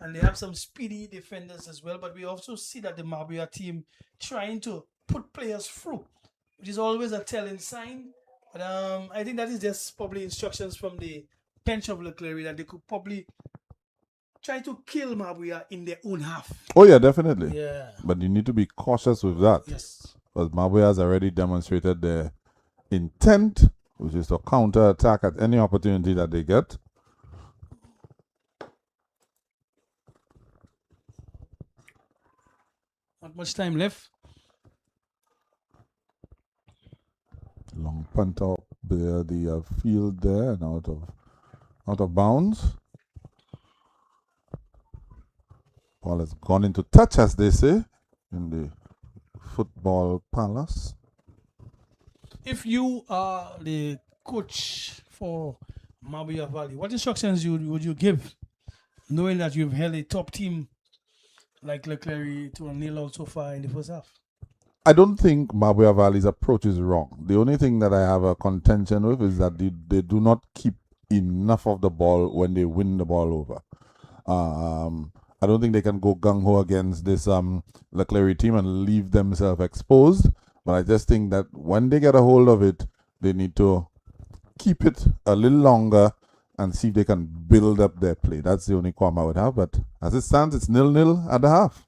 and they have some speedy defenders as well. But we also see that the Mabouya team trying to put players through, which is always a telling sign But I think that is just probably instructions from the bench of Clery that they could probably try to kill Mabouya in their own half. Oh yeah, definitely. Yeah. But you need to be cautious with that. Yes. Because Mabouya has already demonstrated their intent, which is to counter attack at any opportunity that they get. Not much time left. Long punt up the field there and out of bounds. Ball has gone into touch, as they say, in the football palace. If you are the coach for Mabouya Valley, what instructions would you give, knowing that you've held a top team like Clery to a nil out so far in the first half? I don't think Mabouya Valley's approach is wrong. The only thing that I have a contention with is that they do not keep enough of the ball when they win the ball over. I don't think they can go gung ho against this Clery team and leave themselves exposed. But I just think that when they get a hold of it, they need to keep it a little longer and see if they can build up their play. That's the only qualm I would have. But as it stands, it's 0-0 at the half.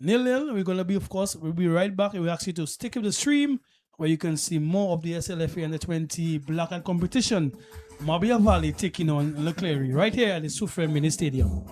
0-0. We're gonna be, of course, we'll be right back. We ask you to stick with the stream where you can see more of the SLFA and the 20 Blackheart competition. Mabouya Valley taking on Clery right here at the Soufriere Mini Stadium.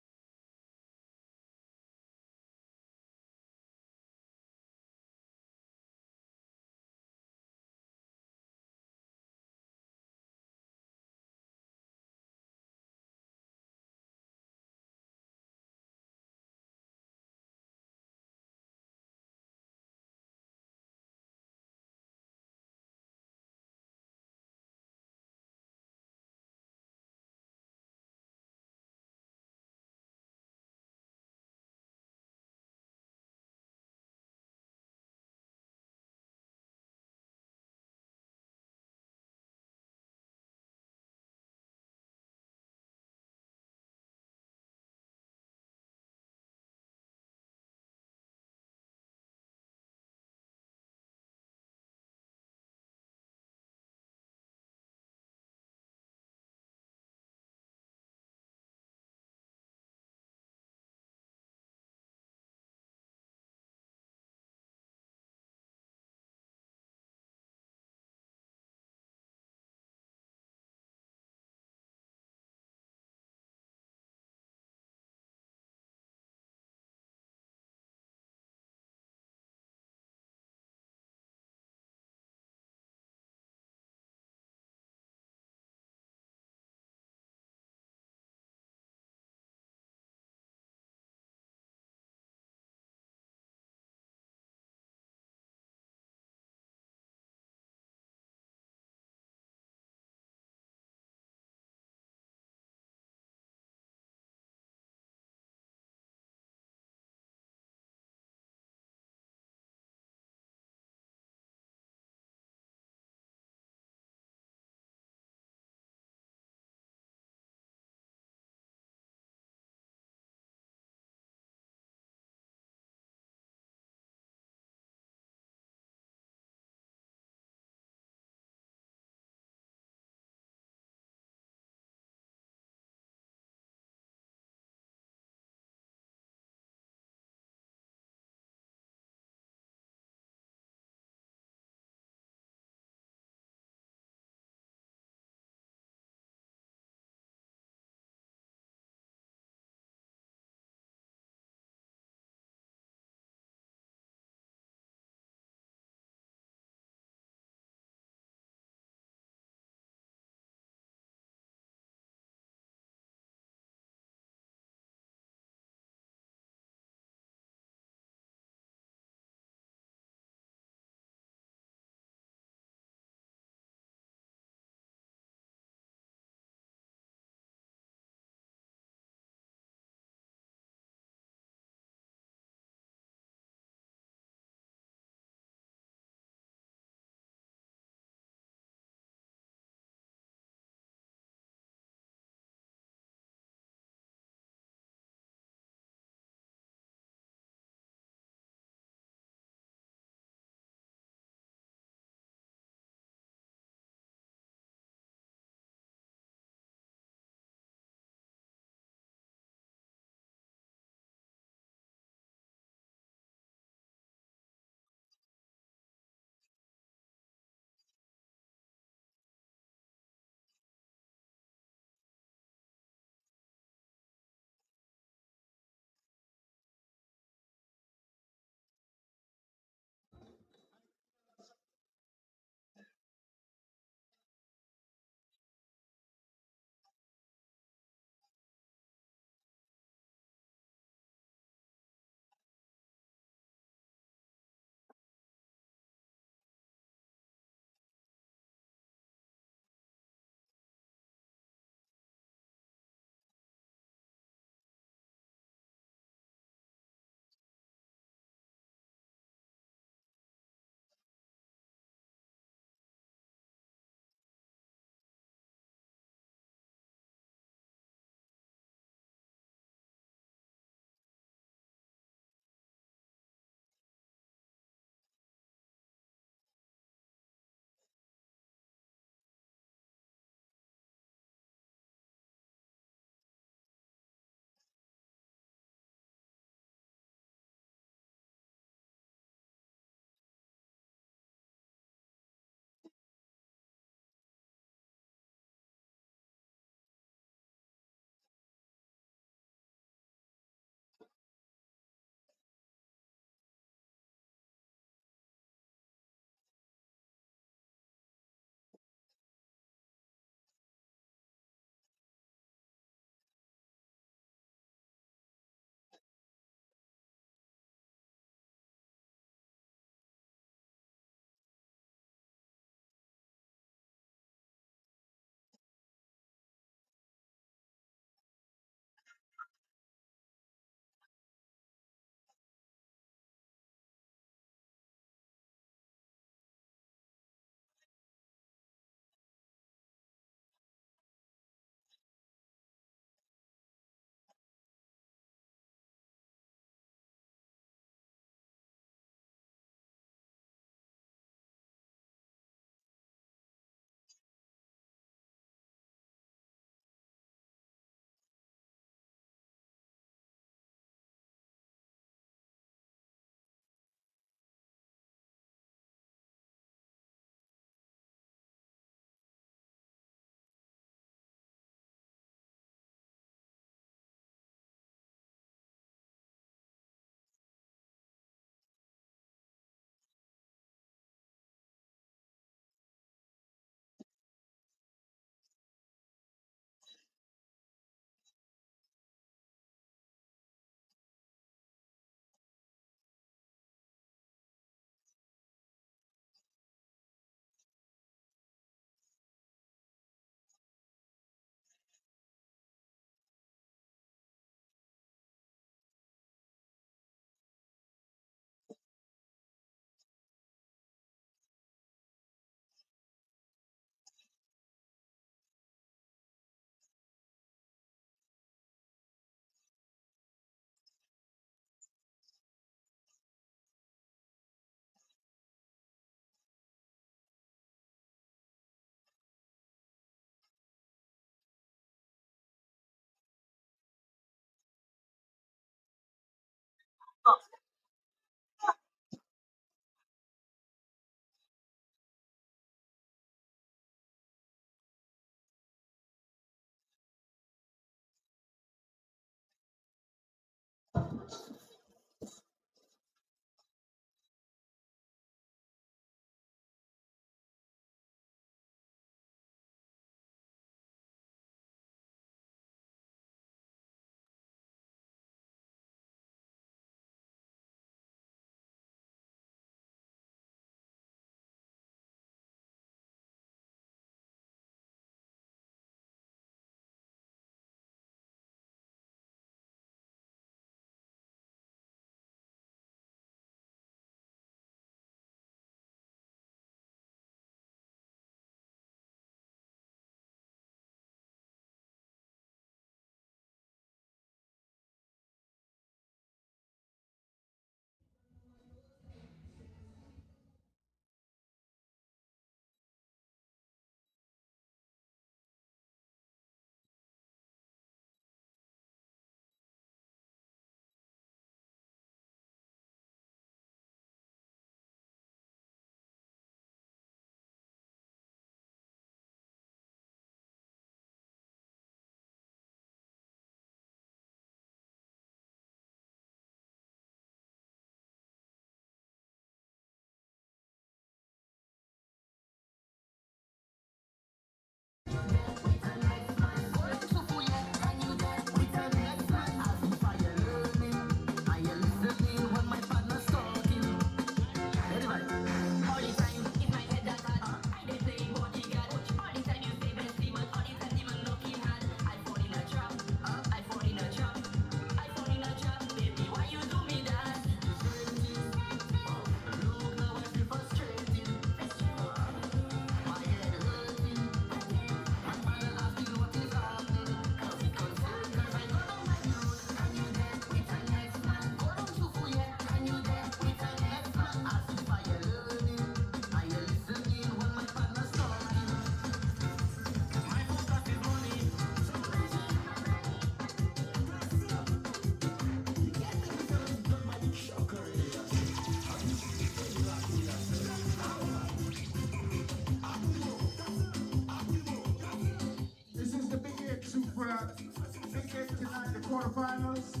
quarterfinals.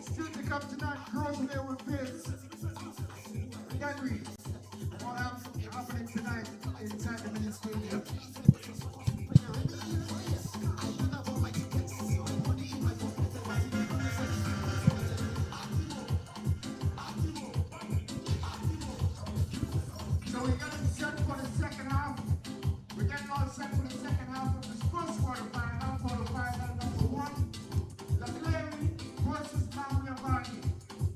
Still to come tonight, girls play with this. Clery. All happening tonight inside the mini stadium. So we're getting set for the second half. We're getting all set for the second half of this first quarterfinal number 1. Clery versus Mabouya.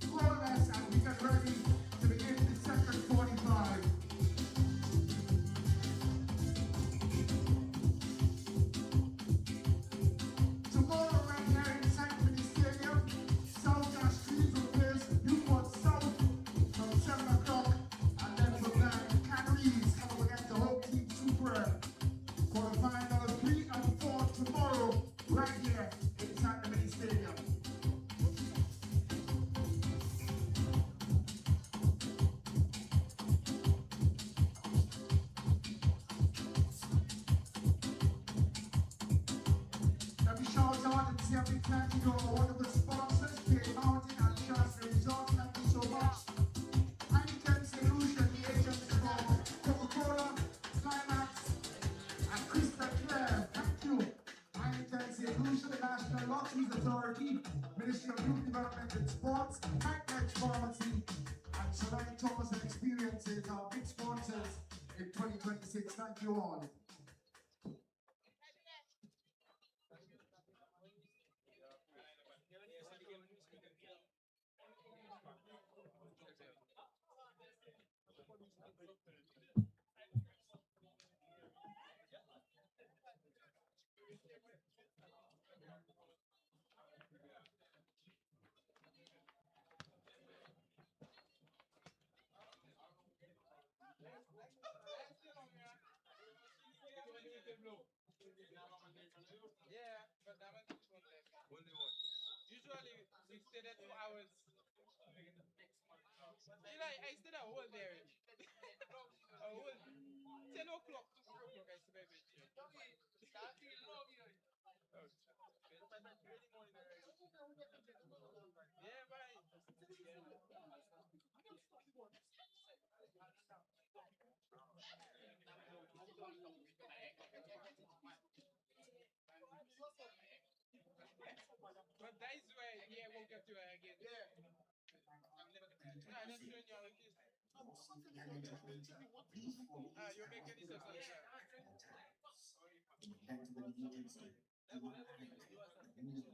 Scoreless, and we get ready to begin the second 45. Tomorrow, right here inside the stadium, South Cash Trees will place Newport South from 7 o'clock, and then from there, the Canaries coming against the home team Soufriere. Quarterfinal 3 and 4 tomorrow, right here inside the mini stadium. Let me shout out and say a big thank you to our wonderful sponsors, Clery Mountain and Shasta Resort. Thank you so much. Heineken Solution, the agents for Coca-Cola, Climax, and Crystal Clear. Thank you. Heineken Solution, the National Lotteries Authority, Ministry of Youth Development and Sports, Magnet Pharmacy, and Select Thomas and Experiences, our big sponsors in 2026. Thank you all. Yeah, but that was just one leg. Only one. Usually we stay there 2 hours. You know, I stayed a whole day. A whole 10 o'clock to 4 o'clock I stayed there. Yeah, bye. But that is why yeah, we'll get to it again. Yeah. No, I don't turn you on this. You make any sense of that?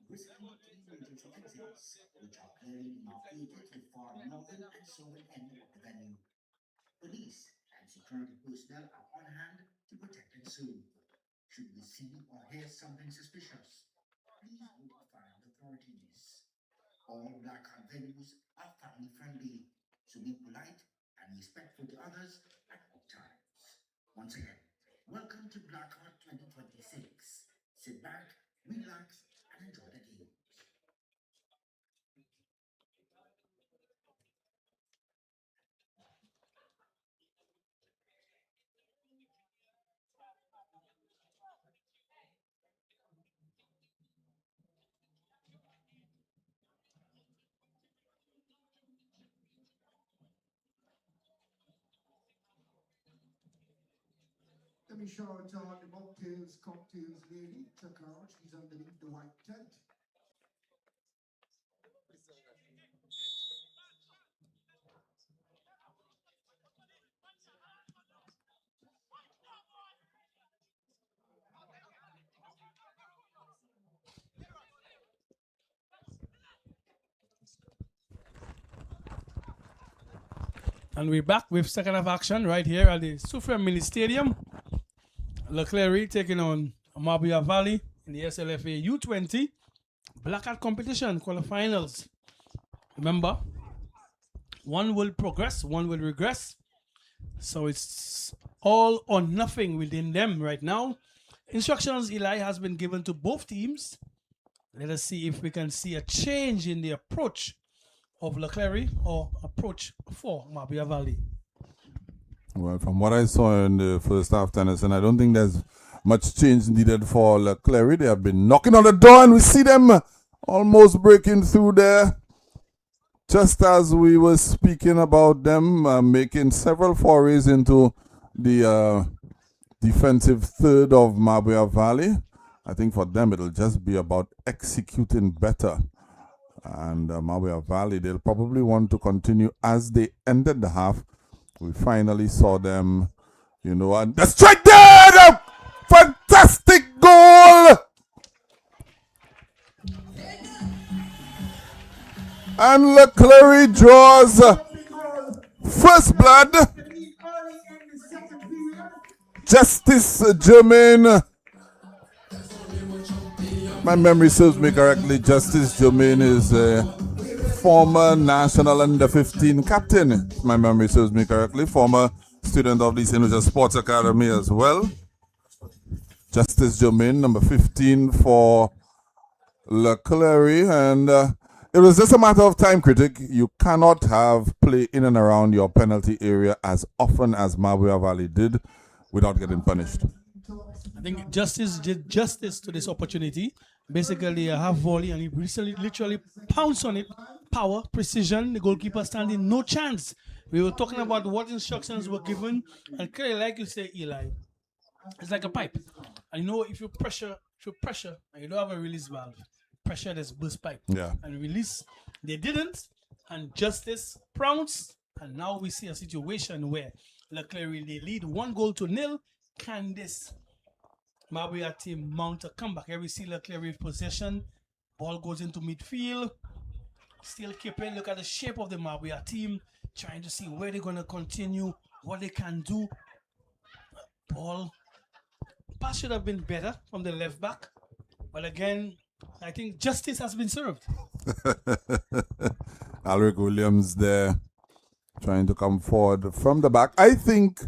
Bristling teenagers exits, which are clearly demarcated to far northern and southern end of the venue. Police and security personnel are on hand to protect and soothe. Should we see or hear something suspicious, please notify the authorities. All Blackheart venues are family friendly, so be polite and respectful to others at all times. Once again, welcome to Blackheart 2026. Sit back, relax, and enjoy the games. Let me show it on the mocktails, cocktails lady. Check her out, she's underneath the white tent. And we're back with second half action right here at the Soufriere Mini Stadium. Clery taking on Mabouya Valley in the SLFA U20 Blackheart competition quarterfinals. Remember, one will progress, one will regress. So it's all or nothing within them right now. Instructions, Eli, has been given to both teams. Let us see if we can see a change in the approach of Clery or approach for Mabouya Valley. Well, from what I saw in the first half, Tennyson, I don't think there's much change needed for Clery. They have been knocking on the door, and we see them almost breaking through there. Just as we were speaking about them making several forays into the defensive third of Mabouya Valley, I think for them it'll just be about executing better. And Mabouya Valley, they'll probably want to continue as they ended the half. We finally saw them, you know, and the strike there! Fantastic goal! And Clery draws first blood. Justice Germain. My memory serves me correctly. Justice Germain is a former national under-15 captain. If my memory serves me correctly. Former student of the St. Lucia Sports Academy as well. Justice Germain, number 15 for Clery, and it was just a matter of time, critic. You cannot have play in and around your penalty area as often as Mabouya Valley did without getting punished. I think Justice did justice to this opportunity. Basically, a half volley, and he literally pounced on it. Power, precision, the goalkeeper standing no chance. We were talking about what instructions were given, and clearly, like you say, Eli, it's like a pipe. And you know, if you pressure, and you don't have a release valve, pressure this burst pipe. Yeah. And release. They didn't, and Justice pounced, and now we see a situation where Clery, they lead 1-0. Can this Mabouya team mount a comeback? Here we see Clery possession. Ball goes into midfield. Still keeping. Look at the shape of the Mabouya team. Trying to see where they're going to continue, what they can do. Ball. Pass should have been better from the left back. But again, I think justice has been served. Alric Williams there trying to come forward from the back. I think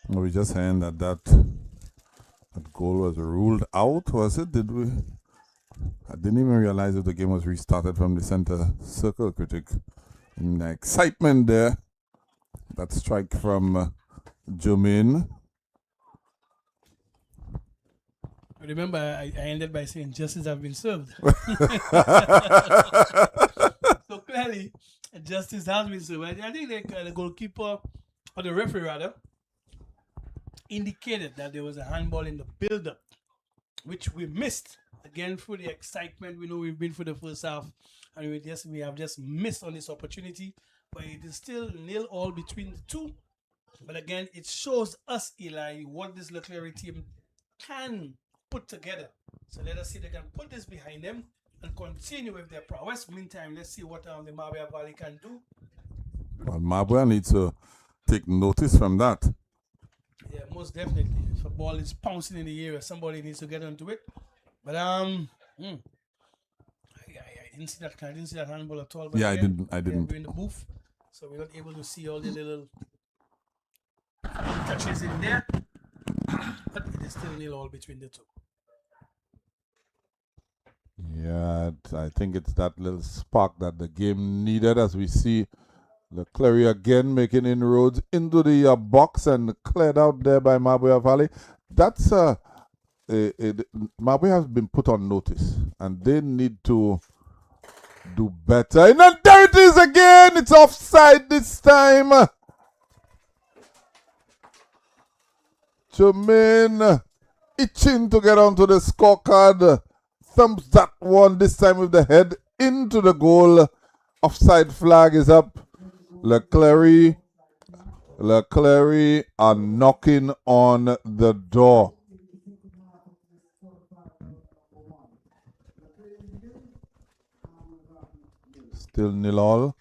we just heard that goal was ruled out, was it? Did we? I didn't even realize if the game was restarted from the center circle, critic. In the excitement there. That strike from Jermaine. Remember, I ended by saying justice has been served. So clearly, justice has been served. I think the goalkeeper, or the referee rather, indicated that there was a handball in the build-up, which we missed. Again, through the excitement, we know we've been for the first half, and we have just missed on this opportunity. But it is still 0-0 between the two. But again, it shows us, Eli, what this Clery team can put together. So let us see if they can put this behind them and continue with their prowess. Meantime, let's see what the Mabouya Valley can do. Well, Mabouya needs to take notice from that. Yeah, most definitely. If a ball is pouncing in the area, somebody needs to get onto it. But I didn't see that. I didn't see that handball at all. But yeah, again, I didn't. We're in the booth, so we're not able to see all the little touches in there. But it is still 0-0 between the two. Yeah, I think it's that little spark that the game needed, as we see Clery again making inroads into the box and cleared out there by Mabouya Valley. That's Mabouya has been put on notice, and they need to do better. And then there it is again. It's offside this time. Jermaine itching to get onto the scorecard. Thumps that one, this time with the head into the goal. Offside flag is up. Clery are knocking on the door. Still 0-0.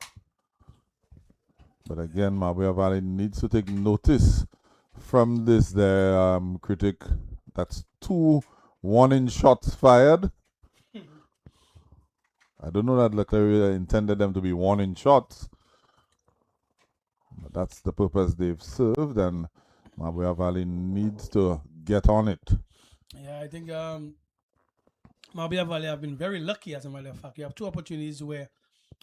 But again, Mabouya Valley needs to take notice from this there, critic. That's 2 warning shots fired. I don't know that Clery intended them to be warning shots. But that's the purpose they've served, and Mabouya Valley needs to get on it. Yeah, I think Mabouya Valley have been very lucky, as a matter of fact. You have 2 opportunities where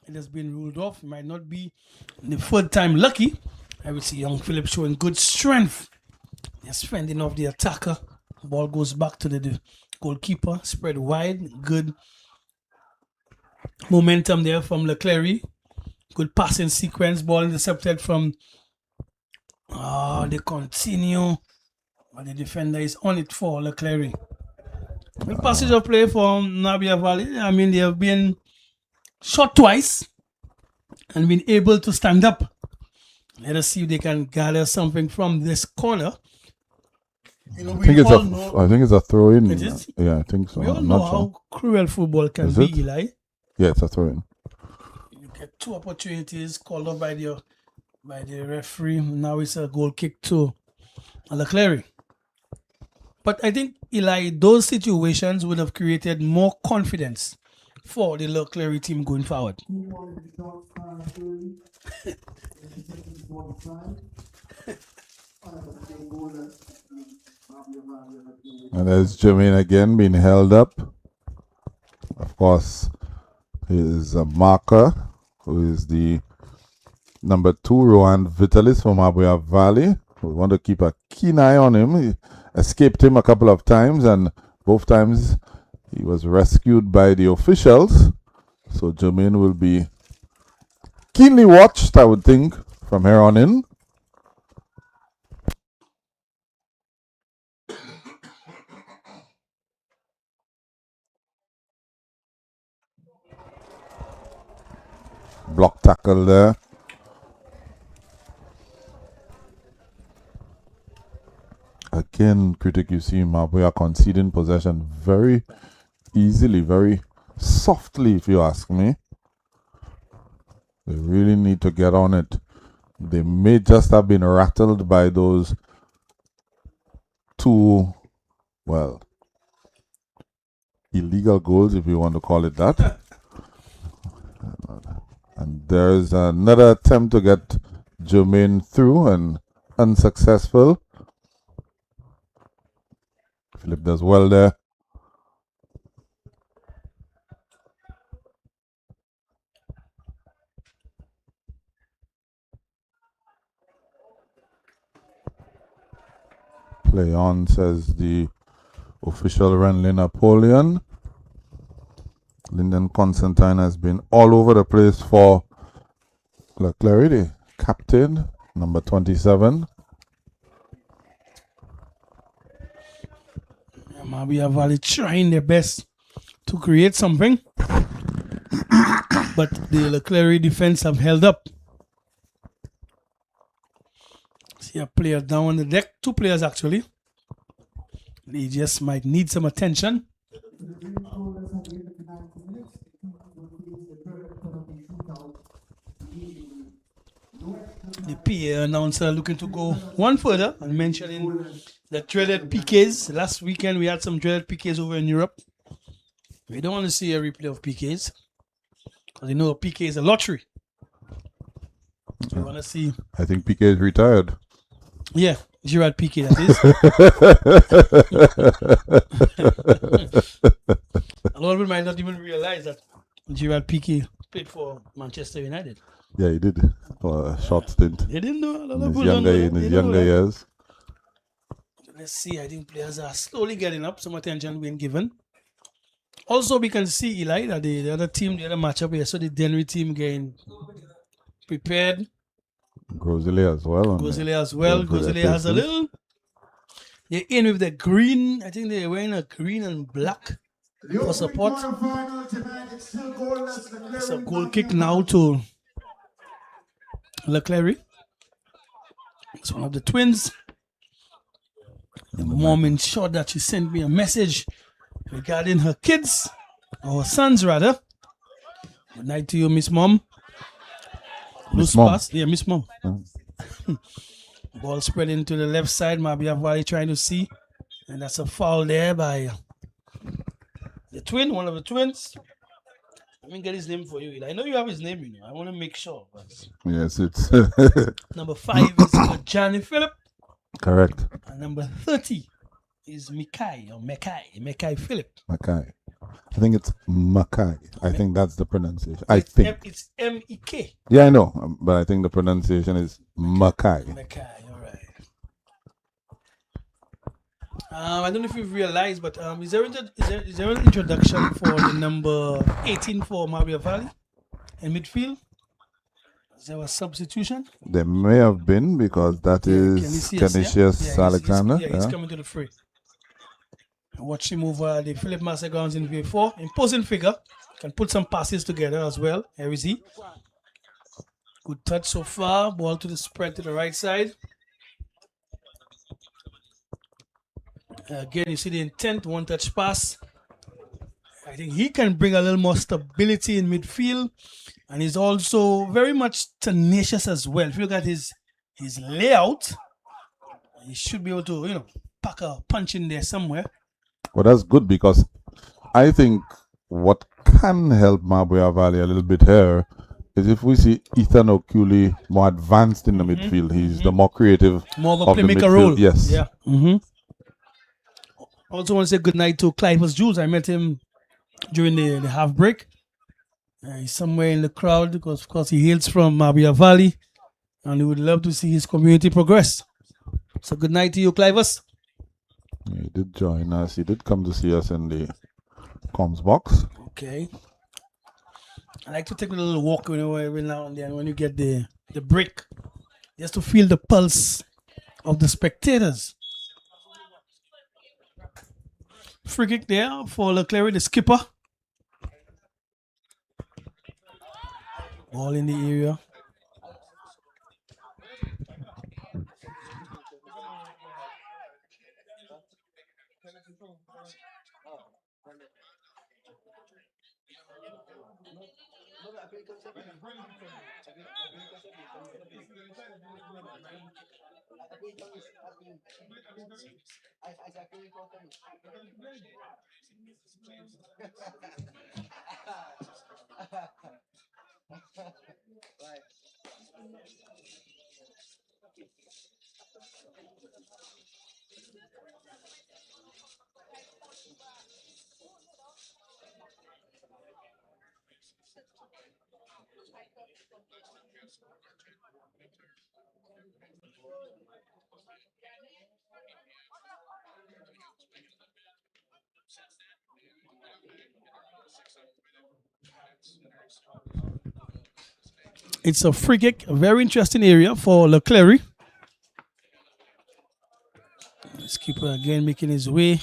It has been ruled off. It might not be the third time lucky. I would see young Philip showing good strength. They're fending off the attacker. Ball goes back to the goalkeeper. Spread wide. Good momentum there from Clery. Good passing sequence. Ball intercepted from. They continue. But the defender is on it for Clery. Good passage of play from Mabouya Valley. I mean, they have been shot twice and been able to stand up. Let us see if they can gather something from this corner. You know, I think it's a throw in. It is? Yeah, I think so. We all I'm know not how sure. cruel football can Is be, it? Eli. Yeah, it's a throw in. You get two opportunities called up by the referee. Now it's a goal kick to Clery. But I think, Eli, those situations would have created more confidence for the Clery team going forward. And there's Jermaine again being held up. Of course, his marker, who is the number 2, Rohan Vitalis from Mabouya Valley. We want to keep a keen eye on him. He escaped him a couple of times, and both times he was rescued by the officials. So Jermaine will be keenly watched, I would think, from here on in. Block tackle there. Again, critic, you see Mabouya conceding possession very easily, very softly, if you ask me. They really need to get on it. They may just have been rattled by those 2, well, illegal goals, if you want to call it that. And there's another attempt to get Jermaine through and unsuccessful. Philip does well there. Play on, says the official Renly Napoleon. Lyndon Constantine has been all over the place for Clery, the captain, number 27. Mabouya Valley trying their best to create something. But the Clery defense have held up. See a player down on the deck. 2 players actually. They just might need some attention. The PA announcer looking to go one further and mentioning the dreaded PKs. Last weekend we had some dreaded PKs over in Europe. We don't want to see a replay of PKs because you know a PK is a lottery. So we want to see. I think PK is retired. Yeah, Gerard PK, that is. A lot of people might not even realize that Gerard PK played for Manchester United. Yeah, he did. For a short stint. They didn't know. A lot In of his people don't know. younger years. Let's see. I think players are slowly getting up. Some attention being given. Also, we can see, Eli, that the other team, the other matchup here, so the Denry team getting prepared. Grosile as well. Grosile has a little. They're in with the green. I think they're wearing a green and black for support. It's a goal kick now to Clery. It's one of the twins. The mom ensured that she sent me a message regarding her kids, or her sons rather. Good night to you, Miss Mom. Loose pass. Yeah, Miss Mom. Ball spreading to the left side. Mabouya Valley trying to see. And that's a foul there by the twin, one of the twins. Let me get his name for you, Eli. I know you have his name, you know. I want to make sure. But yes, it's number 5 is Johnny Philip. correct. And number 30 is Mekai Philip. Okay. I think it's Makai. I think that's the pronunciation. I think. It's M-E-K. Yeah, I know, but I think the pronunciation is Makai. Makai, all right. I don't know if you've realized, but is there an introduction for the number 18 for Mabouya Valley in midfield? Is there a substitution? There may have been, because that is Canisius Alexander. He's coming to the fray. Watch him over the Philip Master grounds in V4. Imposing figure. Can put some passes together as well. Here is he. Good touch so far. Ball to the spread to the right side. Again, you see the intent. One touch pass. I think he can bring a little more stability in midfield. And he's also very much tenacious as well. If you look at his layout, he should be able to, pack a punch in there somewhere. Well, that's good, because I think what can help Mabouya Valley a little bit here is if we see Ethan Okuli more advanced in the midfield. He's the more creative. More of a of the playmaker midfield. role. Yes. Yeah. Also want to say good night to Clivers Jules. I met him during the half break. He's somewhere in the crowd because, of course, he hails from Mabouya Valley, and he would love to see his community progress. So good night to you, Clivers. He did join us. He did come to see us in the comms box. Okay. I like to take a little walk every now and then when you get the break, just to feel the pulse of the spectators. Free kick there for Clery, the skipper. Ball in the area. It's a free kick, a very interesting area for Clery. Skipper again making his way.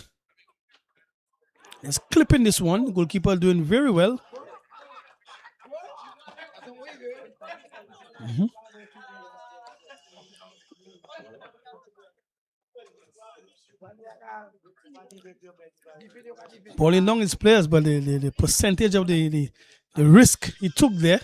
He's clipping this one. Goalkeeper doing very well. Balling down his players, but the percentage of the risk he took there.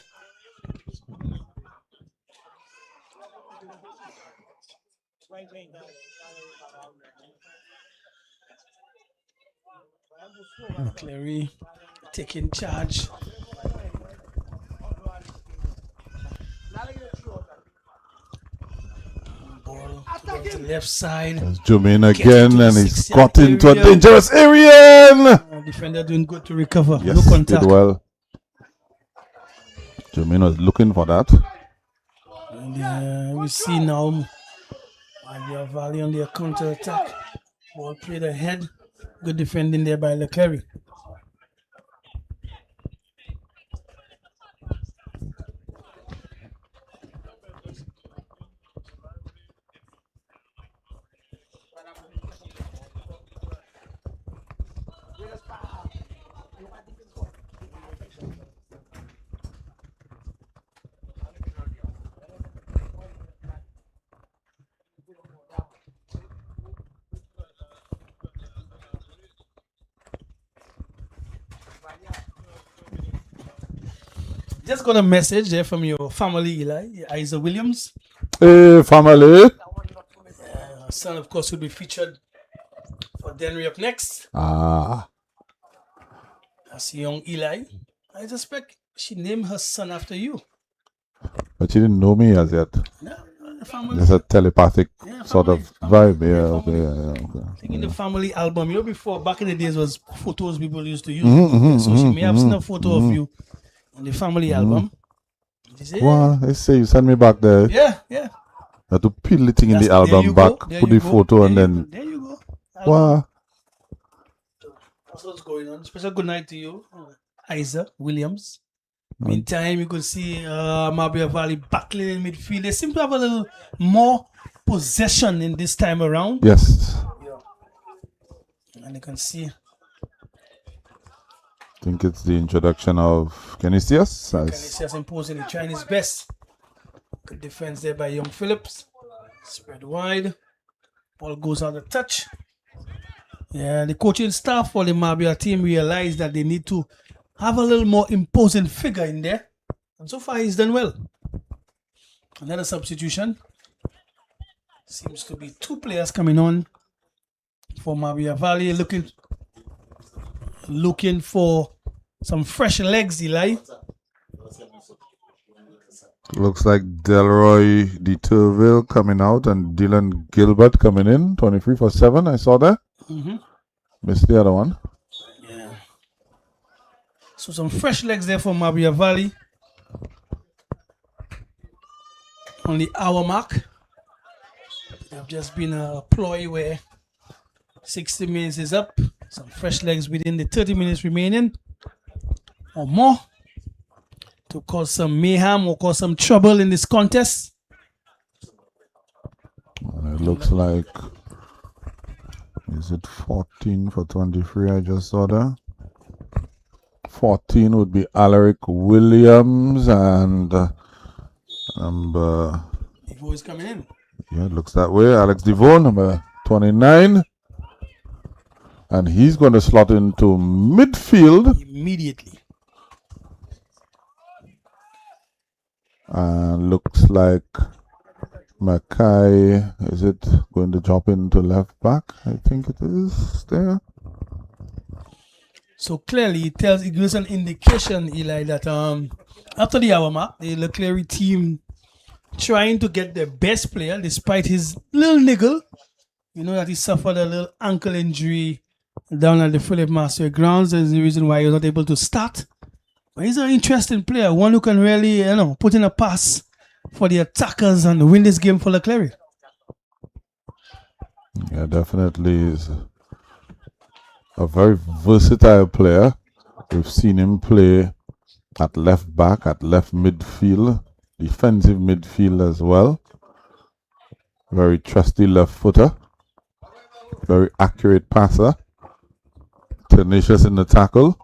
Clery taking charge. Ball to the left side. There's Jermaine again, and he's got 6-yard into a area. dangerous area. Defender doing good to recover. Yes, No contact. did well. Jermaine was looking for that. And we see now Mabouya Valley on their counter attack. Ball played ahead. Good defending there by Clery. Just got a message there from your family, Eli, Isa Williams. Hey, family. Her son, of course, will be featured for Denry up next. That's young Eli. I suspect she named her son after you. But she didn't know me as yet. No, family. There's a telepathic Yeah, sort of family, vibe. Yeah, family. okay, yeah. I think in the family album, you know, before back in the days was photos people used to use. Mm-hmm, So she may have seen a photo of you in the family album. She said, Well, they say you send me back there. yeah, yeah. I have to peel the thing in the There you album go, back, there put you the go, photo, there and you then. go, there you go. Wow. That's what's going on. Special good night to you, Isa Williams. Meantime, you could see Mabouya Valley battling in midfield. They seem to have a little more possession in this time around. Yes. And you can see. I think it's the introduction of Canisius. Canisius imposing, trying his best. Good defense there by Young Phillips. Spread wide. Ball goes out of touch. Yeah, the coaching staff for the Mabouya team realized that they need to have a little more imposing figure in there. And so far, he's done well. Another substitution. Seems to be two players coming on for Mabouya Valley, looking for some fresh legs, Eli. Looks like Delroy de Turville coming out and Dylan Gilbert coming in. 23 for 7. I saw that. Missed the other one. Yeah. So some fresh legs there for Mabouya Valley. On the hour mark. There have just been a ploy where 60 minutes is up. Some fresh legs within the 30 minutes remaining or more to cause some mayhem or cause some trouble in this contest. And it looks like, is it 14 for 23? I just saw that. 14 would be Alaric Williams and number. Devo is coming in. Yeah, it looks that way. Alex Devo, number 29. And he's going to slot into midfield. Immediately. And looks like Mackay, is it going to drop into left back? I think it is there. So clearly it gives an indication, Eli, that after the hour mark, the Clery team trying to get their best player despite his little niggle. You know that he suffered a little ankle injury down at the Philip Master grounds. That's the reason why he was not able to start. But he's an interesting player, one who can really, put in a pass for the attackers and win this game for the Clery. Yeah, definitely is a very versatile player. We've seen him play at left back, at left midfield, defensive midfield as well. Very trusty left footer, very accurate passer, tenacious in the tackle,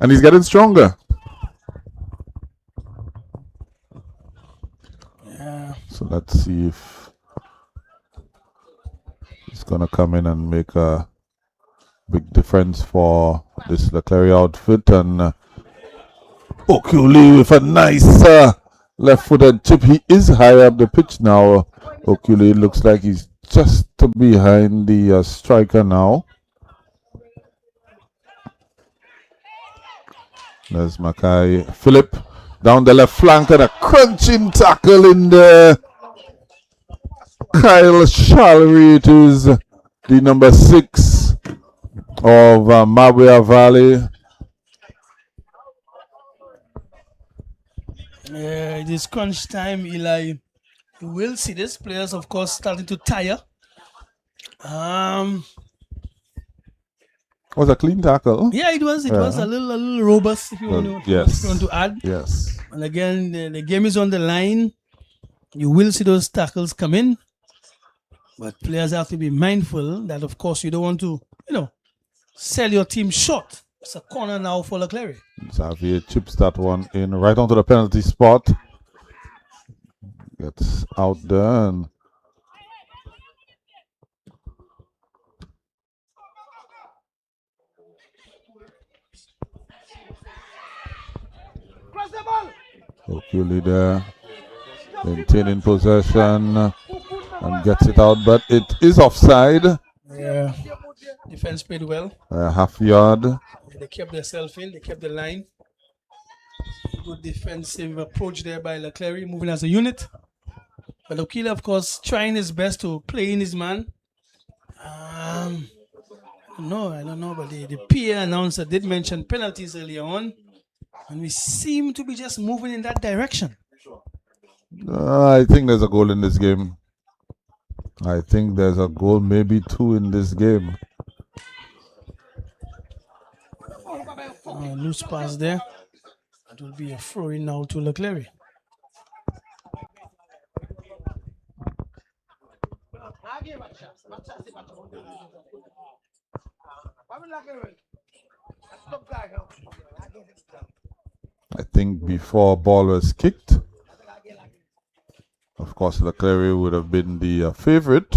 and he's getting stronger. Yeah. So let's see if he's gonna come in and make a big difference for this Clery outfit. And Okuli with a nice left-footed chip. He is high up the pitch now. Okuli looks like he's just behind the striker now. There's Mackay. Philip down the left flank and a crunching tackle in there. Kyle Shallery, it is the number 6 of Mabouya Valley. Yeah, it is crunch time, Eli. You will see this players, of course, starting to tire. Was a clean tackle. Yeah, it was. It was a little robust, if you want to add. Yes. And again, the game is on the line. You will see those tackles come in. But players have to be mindful that, of course, you don't want to, sell your team short. It's a corner now for Clery. Xavier chips that one in right onto the penalty spot. Gets out there and Okuli there, maintaining possession and gets it out, but it is offside. Yeah, defense played well. Half yard. They kept themselves in, they kept the line. Good defensive approach there by Clery, moving as a unit. But Okila, of course, trying his best to play in his man. No, I don't know, but the PA announcer did mention penalties earlier on, and we seem to be just moving in that direction. I think there's a goal in this game. I think there's a goal, maybe two in this game. Loose pass there. It will be a throw in now to Clery. I think before ball was kicked, of course, Clery would have been the favorite,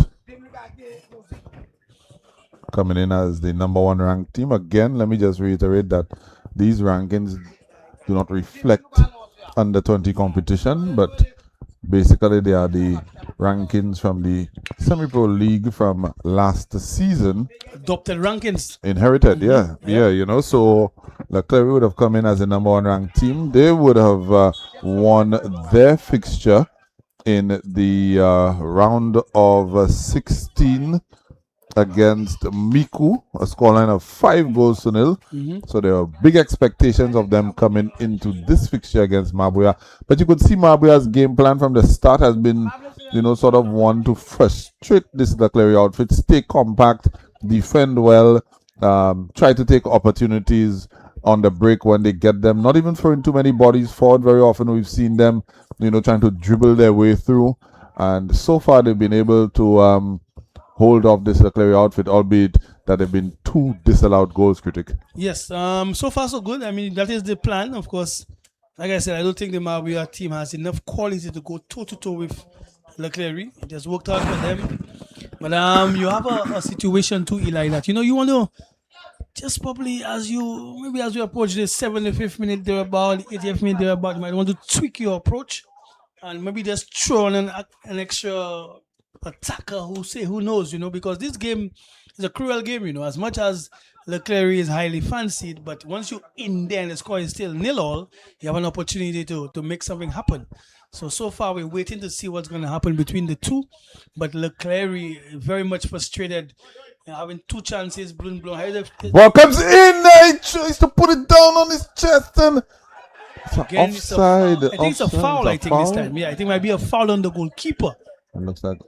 coming in as the #1 ranked team. Again, let me just reiterate that these rankings do not reflect under 20 competition, but basically they are the rankings from the semi-pro league from last season. Adopted rankings. Inherited, yeah, you know. So Clery would have come in as a #1 ranked team. They would have won their fixture in the round of 16 against Miku, a scoreline of 5-0. So there are big expectations of them coming into this fixture against Mabouya. But you could see Mabouya's game plan from the start has been, you know, sort of one to frustrate this Clery outfit, stay compact, defend well, try to take opportunities on the break when they get them, not even throwing too many bodies forward. Very often we've seen them, you know, trying to dribble their way through. And so far they've been able to hold off this Clery outfit, albeit that they've been 2 disallowed goals, Critic. Yes, so far so good. I mean, that is the plan. Of course, like I said, I don't think the Mabouya team has enough quality to go toe-to-toe with Clery. It has worked out for them. But you have a situation too, Eli, that, you know, you want to just probably as you approach the 75th minute thereabout, 80th minute thereabout, you might want to tweak your approach and maybe just throw on an extra attacker who knows, you know, because this game is a cruel game, you know, as much as Clery is highly fancied, but once you're in there and the score is still 0-0, you have an opportunity to make something happen. So far we're waiting to see what's going to happen between the two, but Clery very much frustrated, having 2 chances. Ball comes in, he tries to put it down on his chest, and again, offside. I think it's a foul. I think this time, yeah, I think it might be a foul on the goalkeeper. It looks like.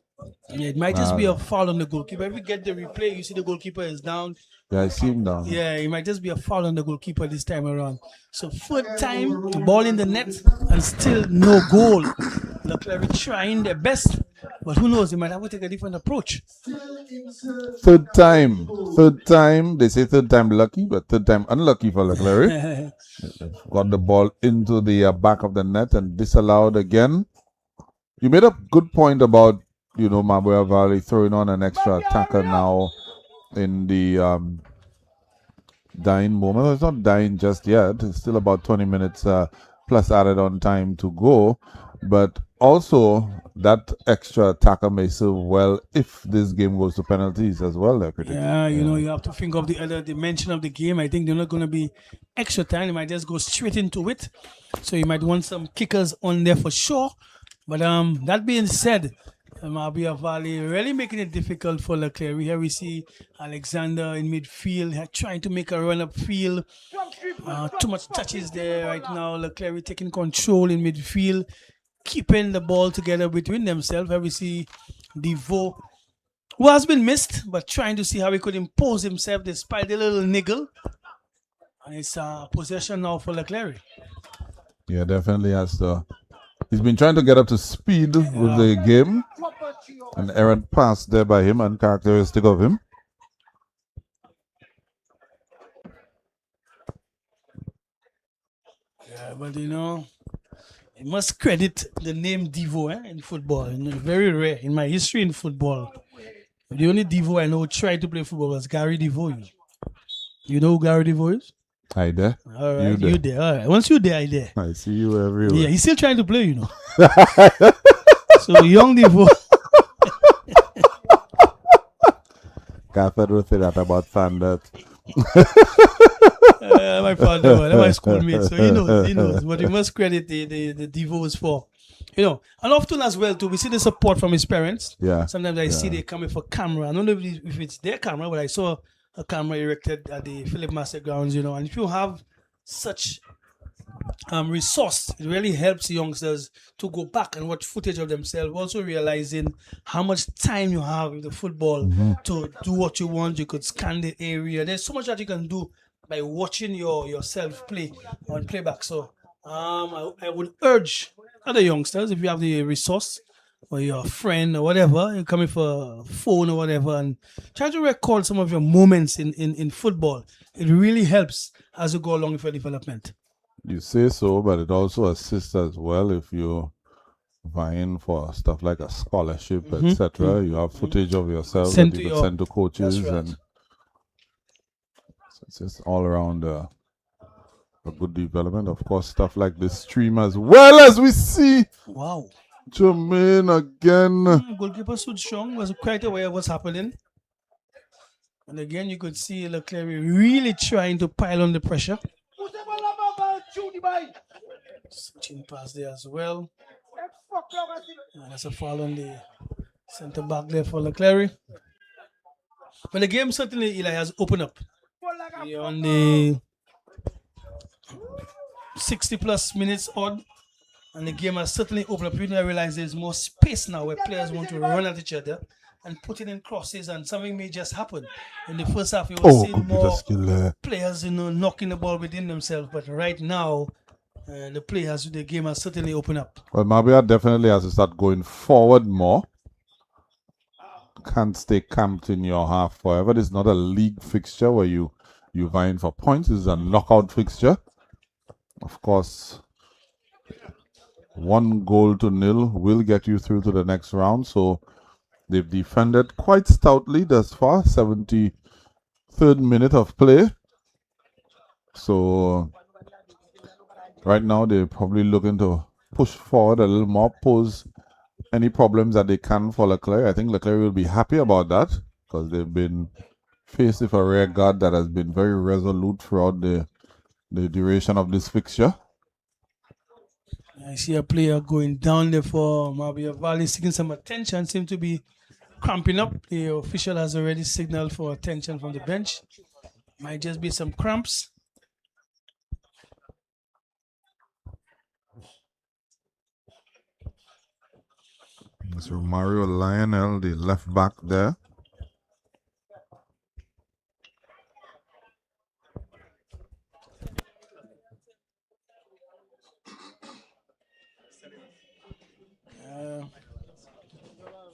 Yeah, it might just be a foul on the goalkeeper. If you get the replay, you see the goalkeeper is down. Yeah, I see him down. Yeah, it might just be a foul on the goalkeeper this time around. So third time, ball in the net and still no goal. Clery trying their best, but who knows? They might have to take a different approach. Third time. They say third time lucky, but third time unlucky for Clery. Got the ball into the back of the net and disallowed again. You made a good point about, you know, Mabouya Valley throwing on an extra attacker now in the dying moment. It's not dying just yet. It's still about 20 minutes plus added on time to go. But also, that extra attacker may serve well if this game goes to penalties as well. Yeah, you know, you have to think of the other dimension of the game. I think they're not going to be extra time. They might just go straight into it. So you might want some kickers on there for sure. But that being said, Mabouya Valley really making it difficult for Clery. Here we see Alexander in midfield trying to make a run up field. Too much touches there right now. Clery taking control in midfield, keeping the ball together between themselves. Here we see Devo, who has been missed, but trying to see how he could impose himself despite the little niggle. And it's possession now for Clery. Yeah, definitely has to. He's been trying to get up to speed with the game. An errant pass there by him, uncharacteristic of him. Yeah, but you know, you must credit the name Devo in football. You know, very rare in my history in football. The only Devo I know who tried to play football was Gary Devo. You know who Gary Devo is? Hi there. All right, you there. All right. Once you're there, I there. I see you everywhere. Yeah, he's still trying to play, you know. So young Devo. Catherine would say that about Sanders. My father, my schoolmate, so he knows. But you must credit the Devos for You know, and often as well too, we see the support from his parents. Yeah. Sometimes I see they coming for camera. I don't know if it's their camera, but I saw a camera erected at the Philip Master grounds. You know, and if you have such resource, it really helps youngsters to go back and watch footage of themselves, also realizing how much time you have with the football to do what you want. You could scan the area. There's so much that you can do by watching yourself play on playback. So I would urge other youngsters, if you have the resource or your friend or whatever, you're coming for a phone or whatever, and try to record some of your moments in football. It really helps as you go along with your development. You say so, but it also assists as well if you're vying for stuff like a scholarship, etc. You have footage of yourself Send that to you could your- send to coaches, that's right. and so it's just all around a good development. Of course, stuff like this stream as well, as we see Wow. Jermaine again. Goalkeeper stood strong, was quite aware of what's happening. And again, you could see Clery really trying to pile on the pressure. Switching pass there as well. And that's a foul on the centre back there for Clery. But the game certainly, Eli, has opened up. We're on the 60 plus minutes odd. And the game has certainly opened up. You know, I realize there's more space now where players want to run at each other and put it in crosses, and something may just happen. In the first half, you were seeing Good bit more of skill there. players, knocking the ball within themselves. But right now, the game has certainly opened up. Well, Mabouya definitely has to start going forward more. Can't stay camped in your half forever. This is not a league fixture where you're vying for points. This is a knockout fixture. Of course, 1-0 will get you through to the next round. So they've defended quite stoutly thus far. 73rd minute of play. So right now they're probably looking to push forward a little more, pose any problems that they can for Clery. I think Clery will be happy about that, because they've been faced with a rear guard that has been very resolute throughout the duration of this fixture. I see a player going down there for Mabouya Valley, seeking some attention, seems to be cramping up. The official has already signaled for attention from the bench. Might just be some cramps. Mr. Mario Lionel, the left back there.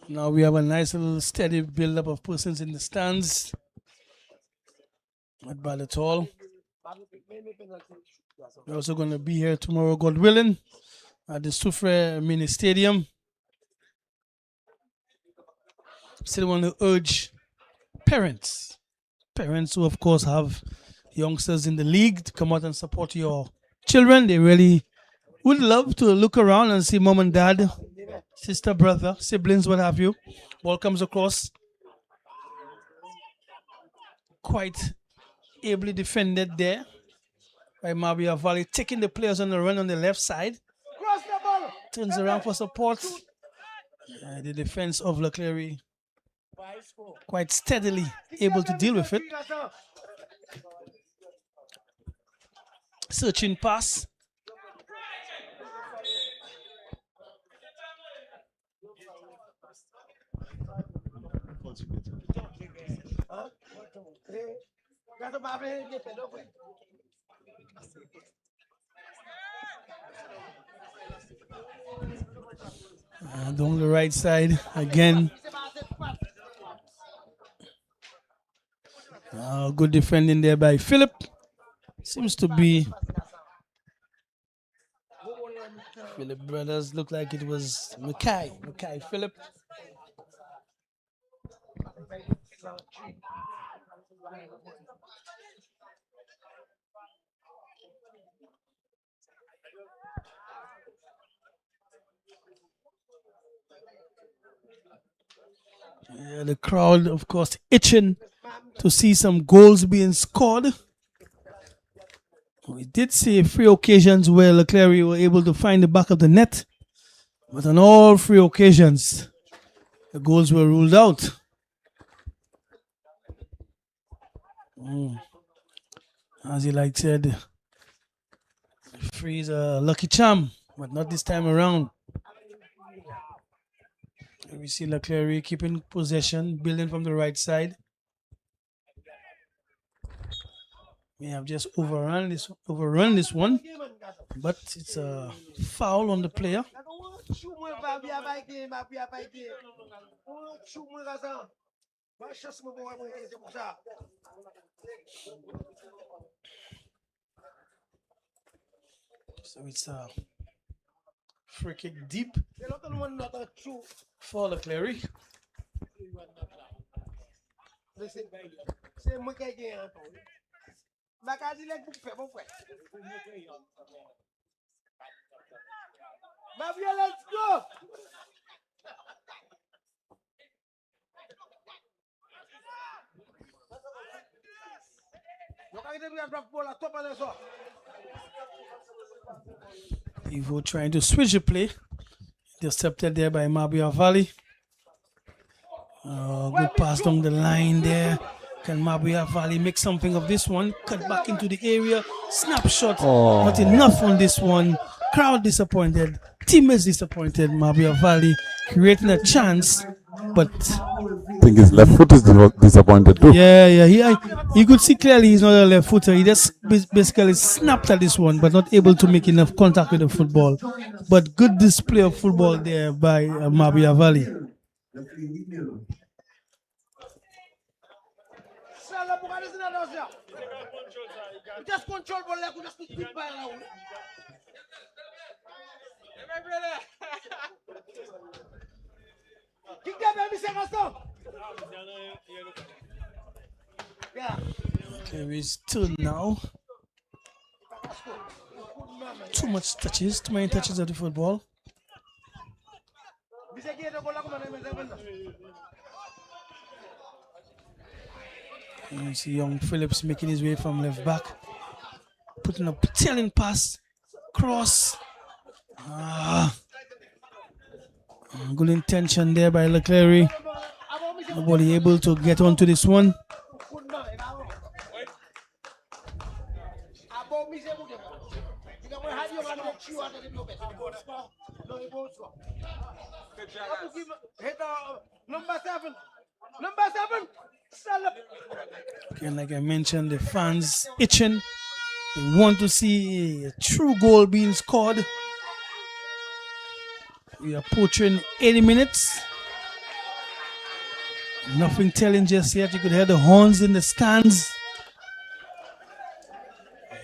Now we have a nice little steady build-up of persons in the stands. Not bad at all. We're also going to be here tomorrow, God willing, at the Soufriere mini stadium. Still want to urge parents who of course have youngsters in the league to come out and support your children. They really would love to look around and see mom and dad, sister, brother, siblings, what have you. Ball comes across. Quite ably defended there by Mabouya Valley, taking the players on the run on the left side. Turns around for support. The defense of Clery quite steadily able to deal with it. Searching pass. And on the right side again. Good defending there by Philip. Seems to be Philip brothers. Look like it was Mackay Philip. The crowd, of course, itching to see some goals being scored. We did see 3 occasions where Clery were able to find the back of the net, But on all three occasions, the goals were ruled out. As he like said, free is a lucky charm, but not this time around. We see Clery keeping possession, building from the right side. We have just overrun this one, but it's a foul on the player. So it's a free kick deep for Clery. Mabouya, let's go! Evo trying to switch the play. Intercepted there by Mabouya Valley. Good pass down the line there. Can Mabouya Valley make something of this one? Cut back into the area. Snapshot. Not enough on this one. Crowd disappointed. Teammates disappointed. Mabouya Valley creating a chance, but I think his left foot is disappointed too. Yeah. You could see clearly he's not a left footer. He just basically snapped at this one, but not able to make enough contact with the football. But good display of football there by Mabouya Valley. Just control ball like we just keep by now. Kick that baby, second stop. Yeah. Clery's turn now. Too many touches of the football. You see young Phillips making his way from left back. Putting up telling pass. Cross. Good intention there by Clery. Nobody able to get onto this one. Number seven. Again, like I mentioned, the fans itching. They want to see a true goal being scored. We are approaching 80 minutes. Nothing telling just yet. You could hear the horns in the stands.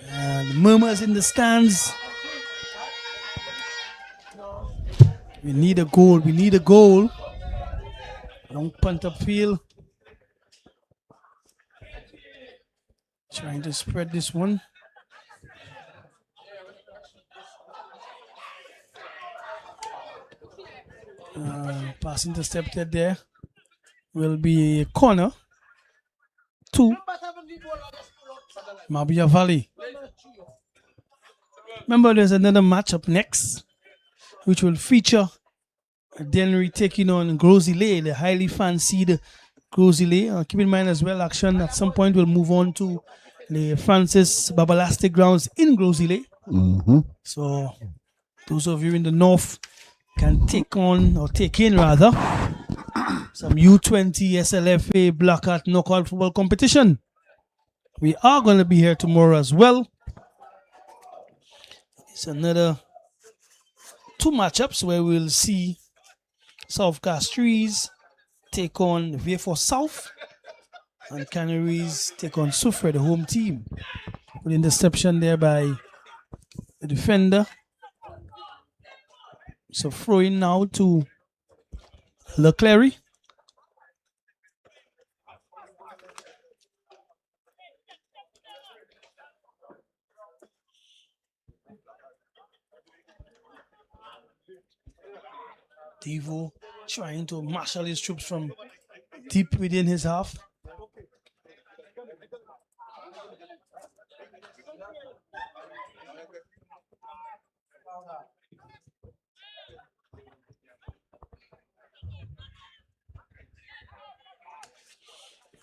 And murmurs in the stands. We need a goal. Long punt upfield. Trying to spread this one. Pass intercepted there. Will be a corner to Mabouya Valley. Remember, there's another match up next, which will feature Dennery taking on Grosile, the highly fancied Grosile. Keep in mind as well, action at some point will move on to the Francis Babalastic grounds in Grosile. So those of you in the north can take in some U20 SLFA Blackheart knockout football competition. We are going to be here tomorrow as well. It's another two matchups where we'll see South Castries take on V4 South and Canaries take on Soufriere, the home team. Good interception there by the defender. So throwing now to Clery. Devo trying to marshal his troops from deep within his half.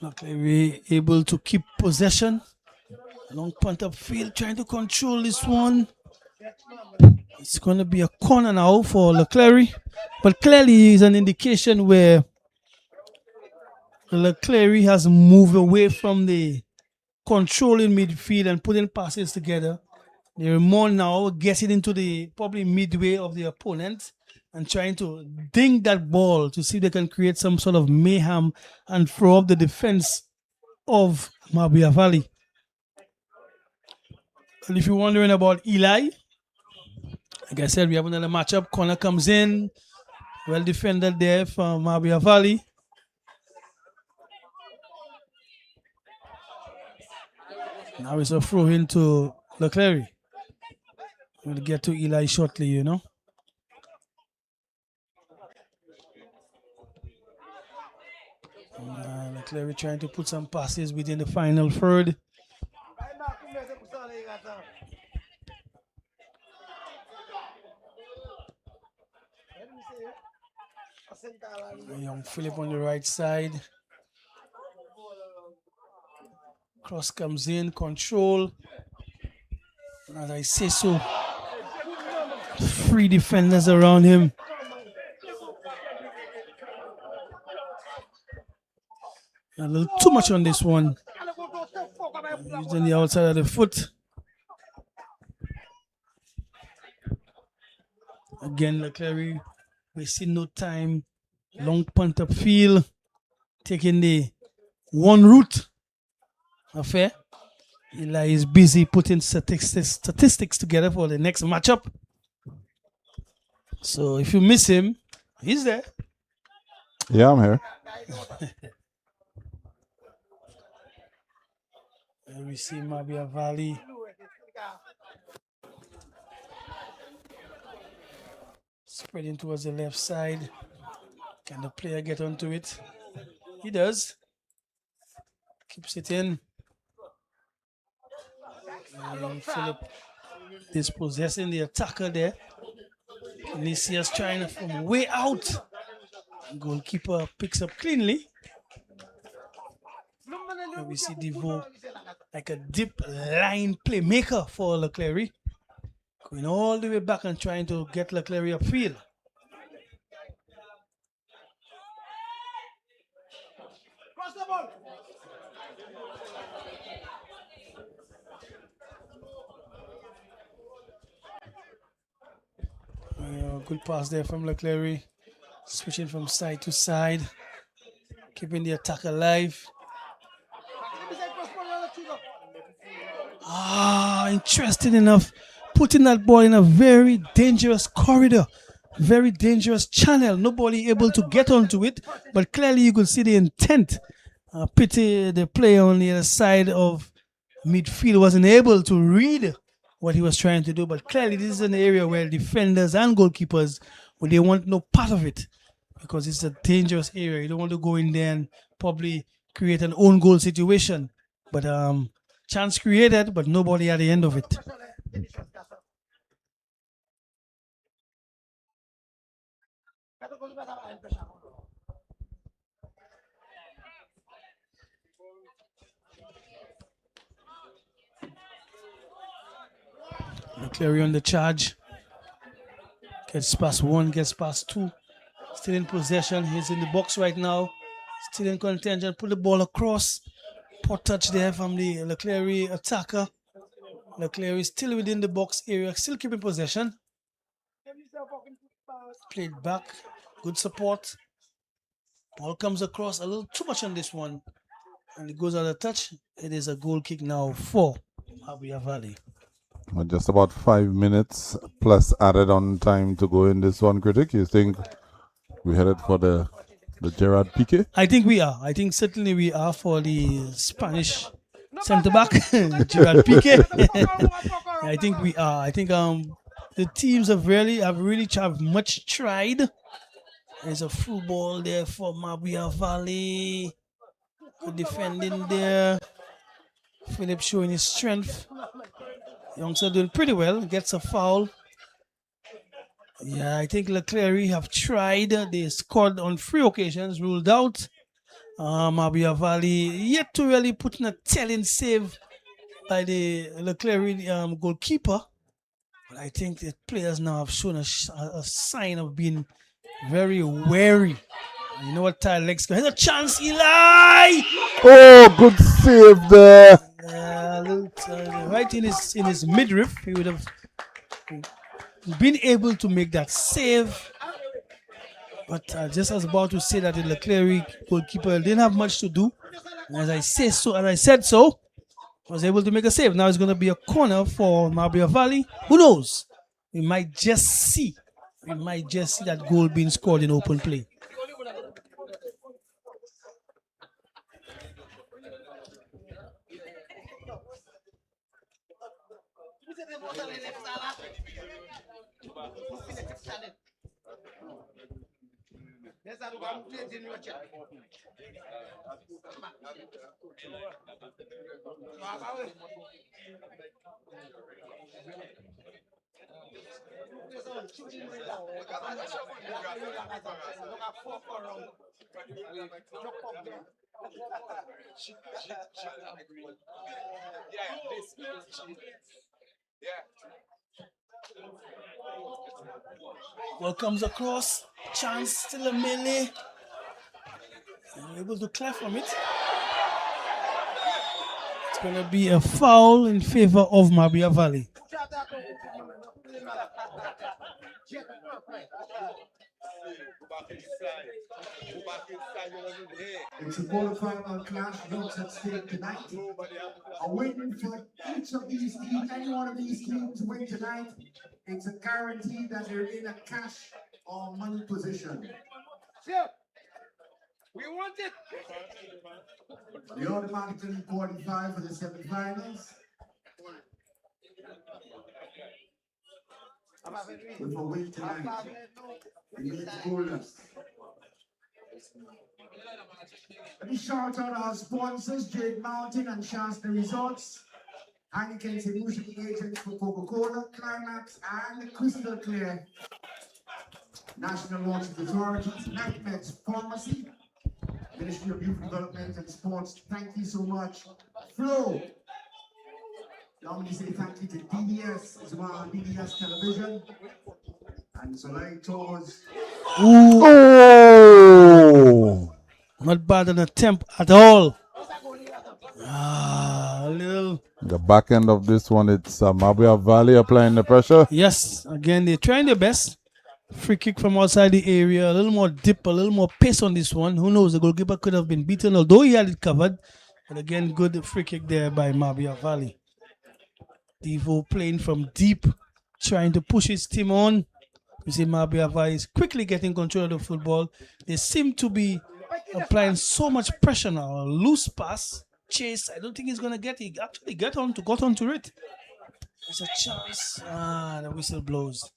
Clery able to keep possession. Long punt up field, trying to control this one. It's going to be a corner now for Clery, but clearly is an indication where Clery has moved away from the controlling midfield and putting passes together. They're more now getting into the probably midway of the opponent and trying to ding that ball to see if they can create some sort of mayhem and throw up the defense of Mabouya Valley. And if you're wondering about Eli, like I said, we have another matchup. Corner comes in, well defended there from Mabouya Valley. Now it's a throw into Clery. We'll get to Eli shortly, you know. Clery trying to put some passes within the final third. Young Philip on the right side. Cross comes in, control. As I say so, 3 defenders around him. A little too much on this one. Using the outside of the foot. Again, Clery wasting no time. Long punt up field. Taking the one route affair. Eli is busy putting statistics together for the next matchup. So if you miss him, he's there. Yeah, I'm here. There we see Mabouya Valley. Spreading towards the left side. Can the player get onto it? He does. Keeps it in. Philip dispossessing the attacker there. Vinicius trying from way out. Goalkeeper picks up cleanly. And we see Devo like a deep line playmaker for Clery. Going all the way back and trying to get Clery upfield. Cross the ball. Good pass there from Clery. Switching from side to side. Keeping the attack alive. Interesting enough. Putting that ball in a very dangerous corridor. Very dangerous channel. Nobody able to get onto it. But clearly you could see the intent. Pity the player on the other side of midfield wasn't able to read what he was trying to do. But clearly this is an area where defenders and goalkeepers, well, they want no part of it. Because it's a dangerous area. You don't want to go in there and probably create an own goal situation. But chance created, but nobody at the end of it. Clery on the charge. Gets past 1, gets past 2. Still in possession. He's in the box right now. Still in contention. Put the ball across. Poor touch there from the Clery attacker. Clery still within the box area. Still keeping possession. Played back. Good support. Ball comes across. A little too much on this one. And it goes out of touch. It is a goal kick now for Mabouya Valley. Just about 5 minutes plus added on time to go in this one, Critic. You think we headed for the Gerard Piqué? I think we are. I think certainly we are for the Spanish centre back, Gerard Piqué. I think we are. I think the teams have really much tried. There's a through ball there for Mabouya Valley. Good defending there. Philip showing his strength. Youngster doing pretty well. Gets a foul. Yeah, I think Clery have tried. They scored on 3 occasions, ruled out. Mabouya Valley yet to really put in a telling save by the Clery goalkeeper. But I think the players now have shown a sign of being very wary. You know what, Ty Lex? Here's a chance, Eli! Oh, good save there. Right in his midriff, he would have been able to make that save. But just as about to say that the Clery goalkeeper didn't have much to do. And as I said so, was able to make a save. Now it's going to be a corner for Mabouya Valley. Who knows? We might just see that goal being scored in open play. Ball comes across. Chance still a melee. Able to clear from it. It's going to be a foul in favor of Mabouya Valley. It's a quarterfinal clash, votes at stake tonight. A win for each of these teams, any one of these teams win tonight, it's a guarantee that they're in a cash or money position. We want it. The automatically qualify for the semifinals. With a win tonight, it means goalless. Let me shout out our sponsors, Jade Mountain and Shasta Resorts, Heineken Solution Agents for Coca-Cola, Climax, and Crystal Clear, National Water Authority, NICMED's Pharmacy, Ministry of Youth Development and Sports. Thank you so much. Flo, allow me to say thank you to DDS as well, DDS Television, and Soleil Tours. Oh! Not bad an attempt at all. The back end of this one, it's Mabouya Valley applying the pressure. Yes, again, they're trying their best. Free kick from outside the area, a little more dip, a little more pace on this one. Who knows, the goalkeeper could have been beaten, although he had it covered. But again, good free kick there by Mabouya Valley. Devo playing from deep, trying to push his team on. You see Mabouya Valley is quickly getting control of the football. They seem to be applying so much pressure now. A loose pass, chase. I don't think he's going to get it. He actually got onto it. There's a chance. The whistle blows.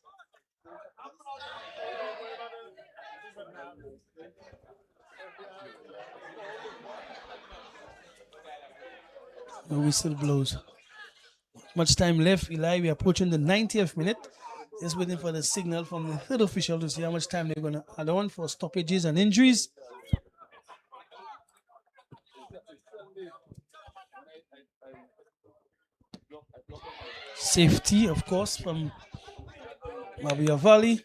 The whistle blows. Much time left, Eli. We're approaching the 90th minute. Just waiting for the signal from the third official to see how much time they're going to add on for stoppages and injuries. Safety, of course, from Mabouya Valley.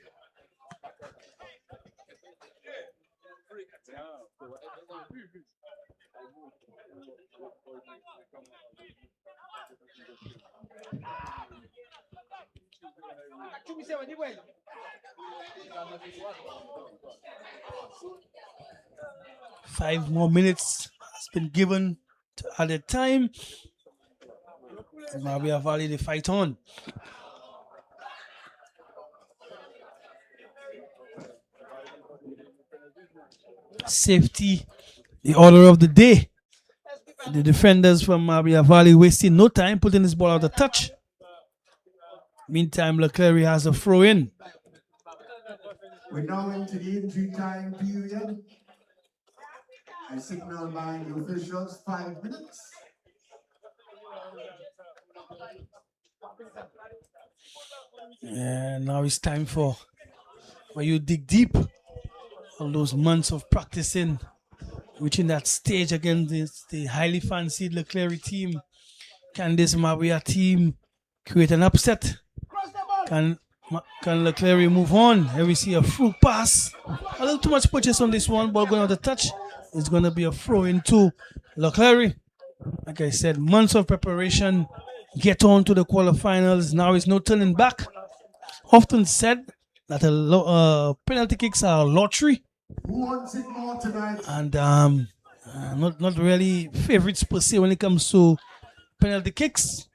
Five more minutes has been given to added time. Mabouya Valley, they fight on. Safety, the order of the day. The defenders from Mabouya Valley wasting no time, putting this ball out of touch. Meantime, Clery has a throw in. We're now into the injury time period. I signal by the officials 5 minutes. And now it's time for you dig deep. All those months of practicing reaching that stage against the highly fancied Clery team. Can this Mabouya team create an upset? Can Clery move on? Here we see a through pass. A little too much purchase on this one. Ball going out the touch. It's going to be a throw into Clery. Like I said, months of preparation. Get on to the quarterfinals. Now it's no turning back. Often said that penalty kicks are a lottery. Who wants it more tonight? And not really favorites per se when it comes to penalty kicks.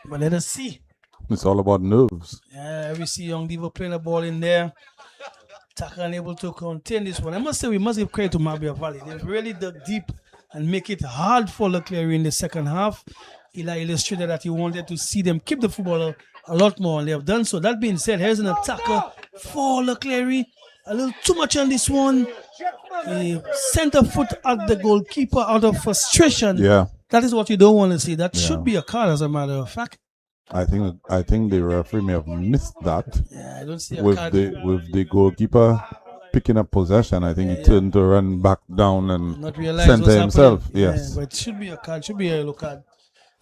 But let us see. It's all about nerves. Yeah, we see Young Diva playing the ball in there. Taka unable to contain this one. I must say we must give credit to Mabouya Valley. They've really dug deep and make it hard for Clery in the second half. Eli illustrated that he wanted to see them keep the football a lot more, and they have done so. That being said, here's an attacker for Clery. A little too much on this one. A center foot at the goalkeeper out of frustration. Yeah. That is what you don't want to see. That should be a card, as a matter of fact. I think the referee may have missed that. Yeah, I don't see a with card. the goalkeeper picking up possession. I think he turned to run back down and Not realize center what's himself. happening. Yes. Yeah, but it should be a card. Should be a yellow card.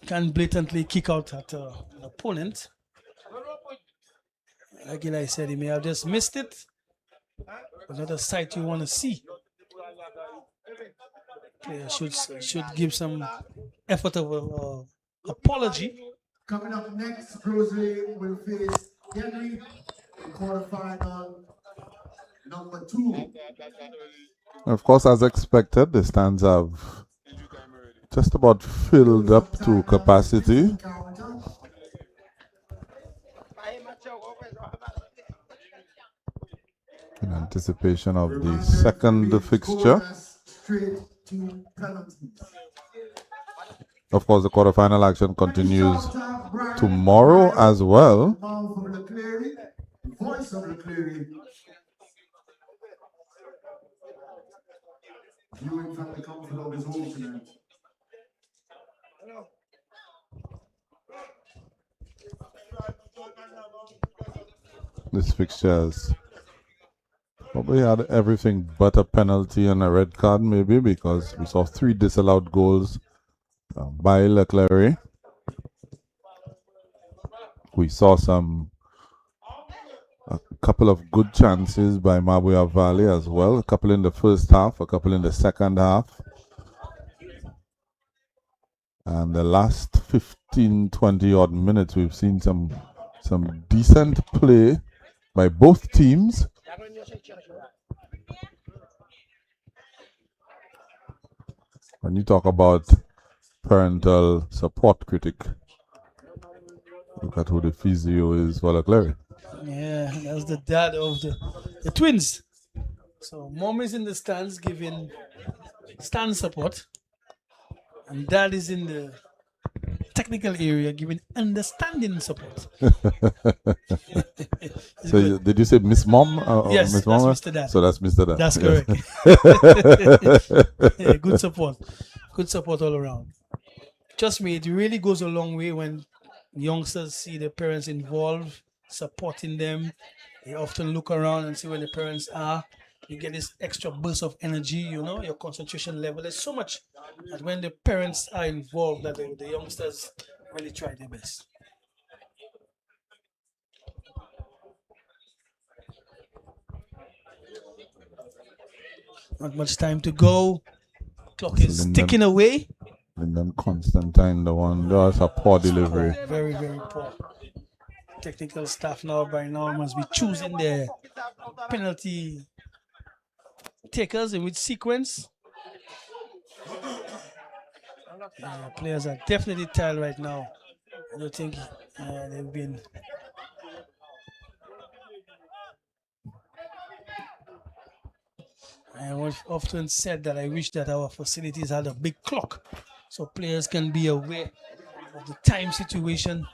Can't blatantly kick out at an opponent. Like I said, he may have just missed it. But not a sight you want to see. Player should give some effort of apology. Coming up next, Rosary will face Henry in quarterfinal number 2. Of course, as expected, the stands have just about filled up to capacity. In anticipation of the second fixture. Straight to penalties. Of course, the quarterfinal action continues tomorrow as well. From Clery, voice of Clery. Viewing from the comfort of his home tonight. This fixture has probably had everything but a penalty and a red card, maybe, because we saw 3 disallowed goals by Clery. We saw a couple of good chances by Mabouya Valley as well. A couple in the first half, a couple in the second half. And the last 15-20 odd minutes, we've seen some decent play by both teams. When you talk about parental support critic, look at who the physio is for Clery. Yeah, that's the dad of the twins. So mom is in the stands giving stand support, and dad is in the technical area giving understanding support. So did you say Miss Mom? Yes, Miss that's Mama? Mr. Dad. So that's Mr. Dad. That's Yes. correct. Yeah, good support. Good support all around. Trust me, it really goes a long way when youngsters see their parents involved, supporting them. They often look around and see where the parents are. You get this extra burst of energy, your concentration level is so much that when the parents are involved, that the youngsters really try their best. Not much time to go. Clock is ticking away. Lyndon Constantine, the one, that's a poor delivery. Very, very poor. Technical staff by now must be choosing their penalty takers in which sequence. Players are definitely tired right now. I don't think they've been. I have often said that I wish that our facilities had a big clock so players can be aware of the time situation.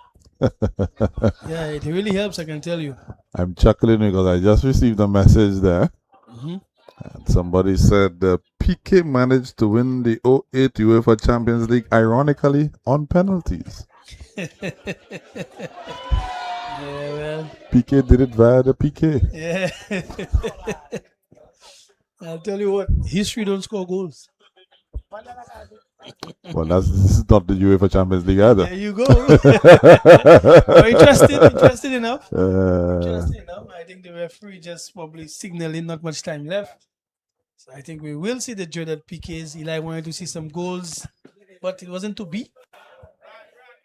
Yeah, it really helps, I can tell you. I'm chuckling because I just received a message there. And somebody said PK managed to win the 08 UEFA Champions League, ironically, on penalties. Yeah, well. PK did it via the PK. Yeah. I'll tell you what, history don't score goals. Well, this is not the UEFA Champions League either. There you go. Well, interested enough. Interesting enough. I think the referee just probably signaling not much time left. So I think we will see the dreaded PKs. Eli wanted to see some goals, but it wasn't to be.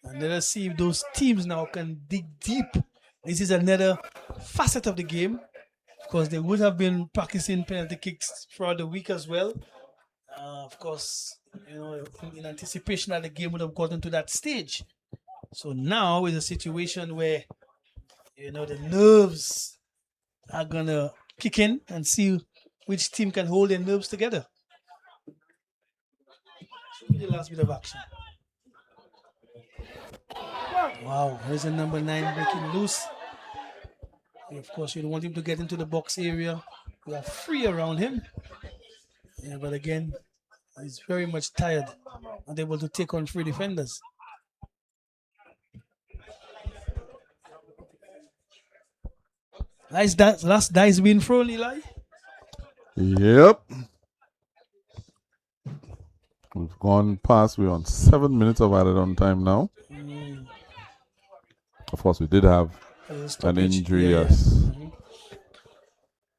And let us see if those teams now can dig deep. This is another facet of the game, because they would have been practicing penalty kicks throughout the week as well. Of course, in anticipation that the game would have gotten to that stage. So now is a situation where, the nerves are gonna kick in and see which team can hold their nerves together. Show me the last bit of action. Wow, here's a number 9 breaking loose. And of course, you don't want him to get into the box area. We are free around him. Yeah, but again, he's very much tired, not able to take on 3 defenders. Last dice being thrown, Eli. Yep. We've gone past. We're on 7 minutes of added on time now. Of course, we did have an injury, yes.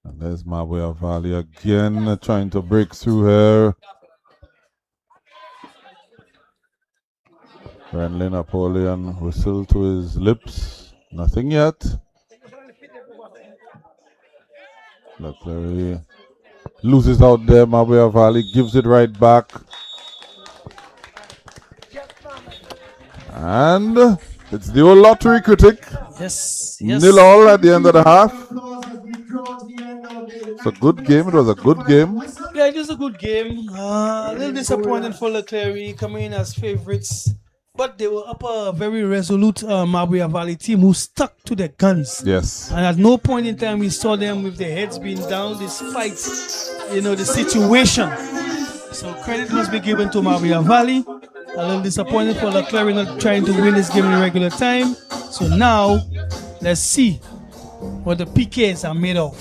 And there's Mabouya Valley again, trying to break through here. Renly Napoleon whistle to his lips. Nothing yet. Clery loses out there. Mabouya Valley gives it right back. And it's the old lottery critic. Yes. 0-0 at the end of the half. It's a good game. It was a good game. Yeah, it was a good game. A little disappointing for the Clery coming in as favorites. But they were up a very resolute Mabouya Valley team who stuck to their guns. Yes. And at no point in time we saw them with their heads being down despite, the situation. So credit must be given to Mabouya Valley. A little disappointed for the Clery not trying to win this game in regular time. So now, let's see what the PKs are made of.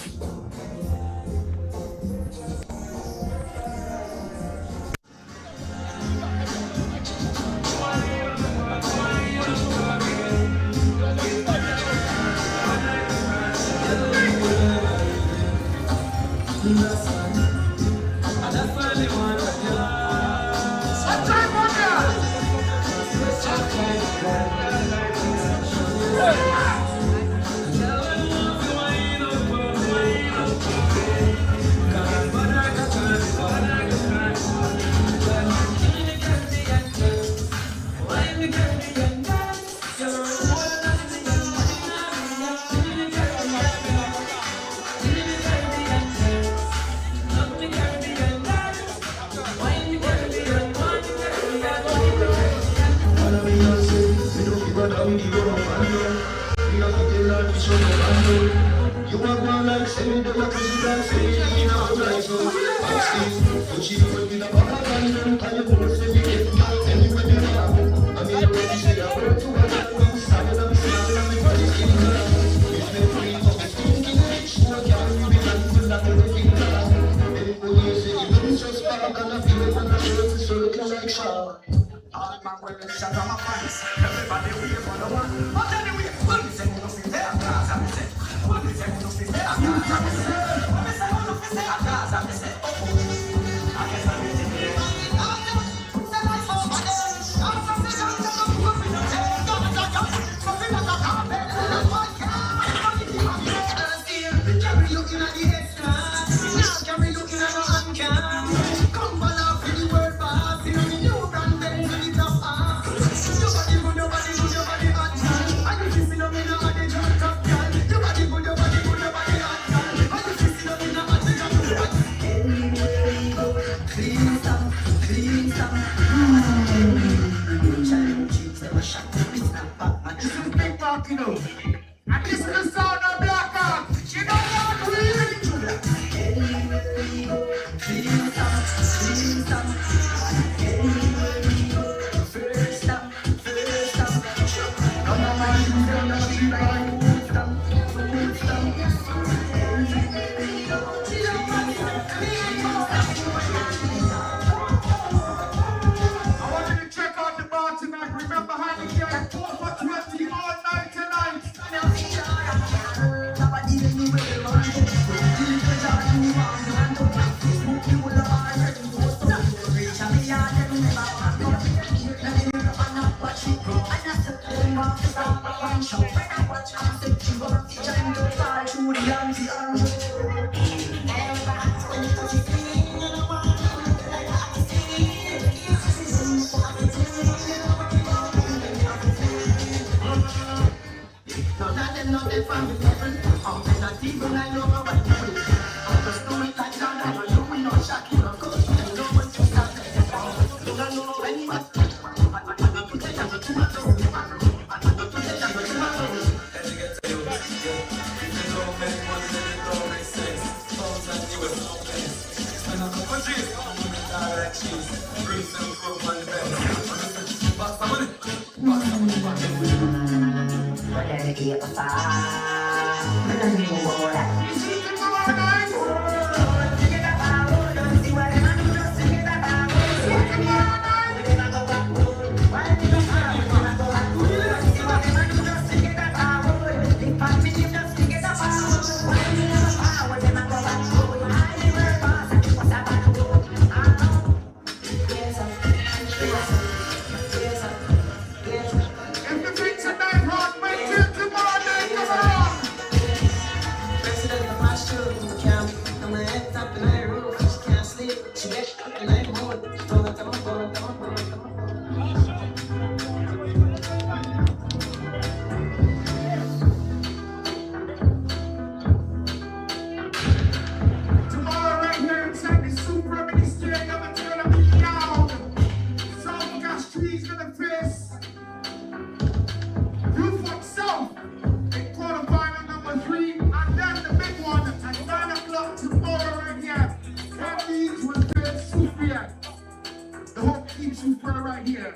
The whole team Soufriere right here.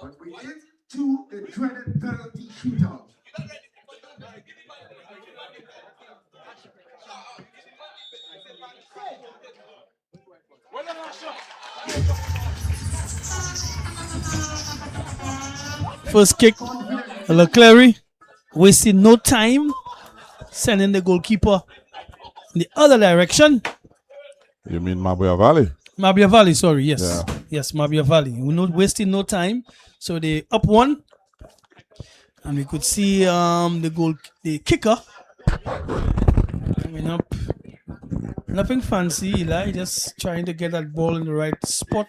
But we get to the dreaded penalty shootout. First kick, Clery wasting no time, sending the goalkeeper in the other direction. You mean Mabouya Valley? Mabouya Valley, sorry, yes. Yeah. Yes, Mabouya Valley. We're not wasting no time. So they up one. And we could see the kicker coming up. Nothing fancy, Eli, just trying to get that ball in the right spot.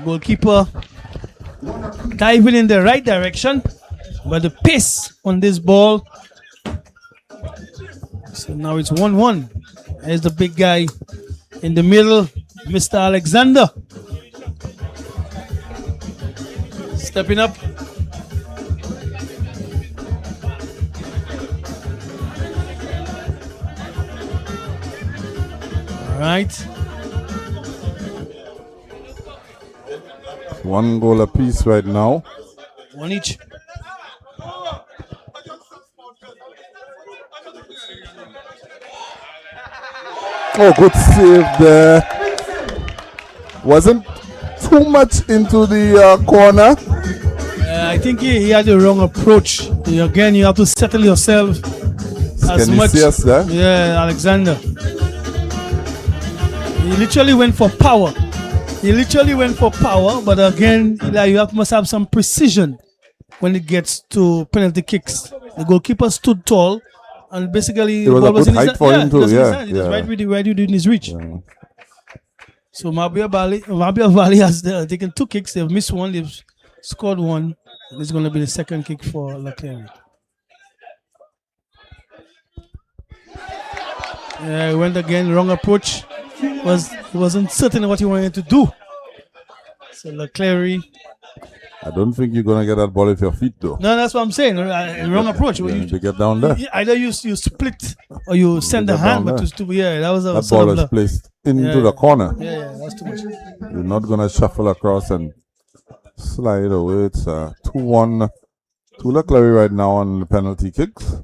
Goalkeeper diving in the right direction, but the pace on this ball. So now it's 1-1. There's the big guy in the middle, Mr. Alexander. Stepping up. All right. One goal apiece right now. One each. Oh, good save there. Wasn't too much into the corner. I think he had the wrong approach. Again, you have to settle yourself as much. There? Yeah, Alexander. He literally went for power. But again, you must have some precision when it gets to penalty kicks. The goalkeeper stood tall, and basically it was a good height for him too. It was right within his reach. Yeah. So Mabouya Valley has taken two kicks. They've missed one. They've scored one. And it's going to be the second kick for Clery. Yeah, he went again, wrong approach. He wasn't certain what he wanted to do. So Clery. I don't think you're gonna get that ball with your feet though. No, that's what I'm saying. Wrong approach. You get down there. Either you split or you send the hand, but that was a that ball is placed into the corner. Yeah, that's too much. You're not gonna shuffle across and slide away. It's 2-1 to Clery right now on the penalty kicks.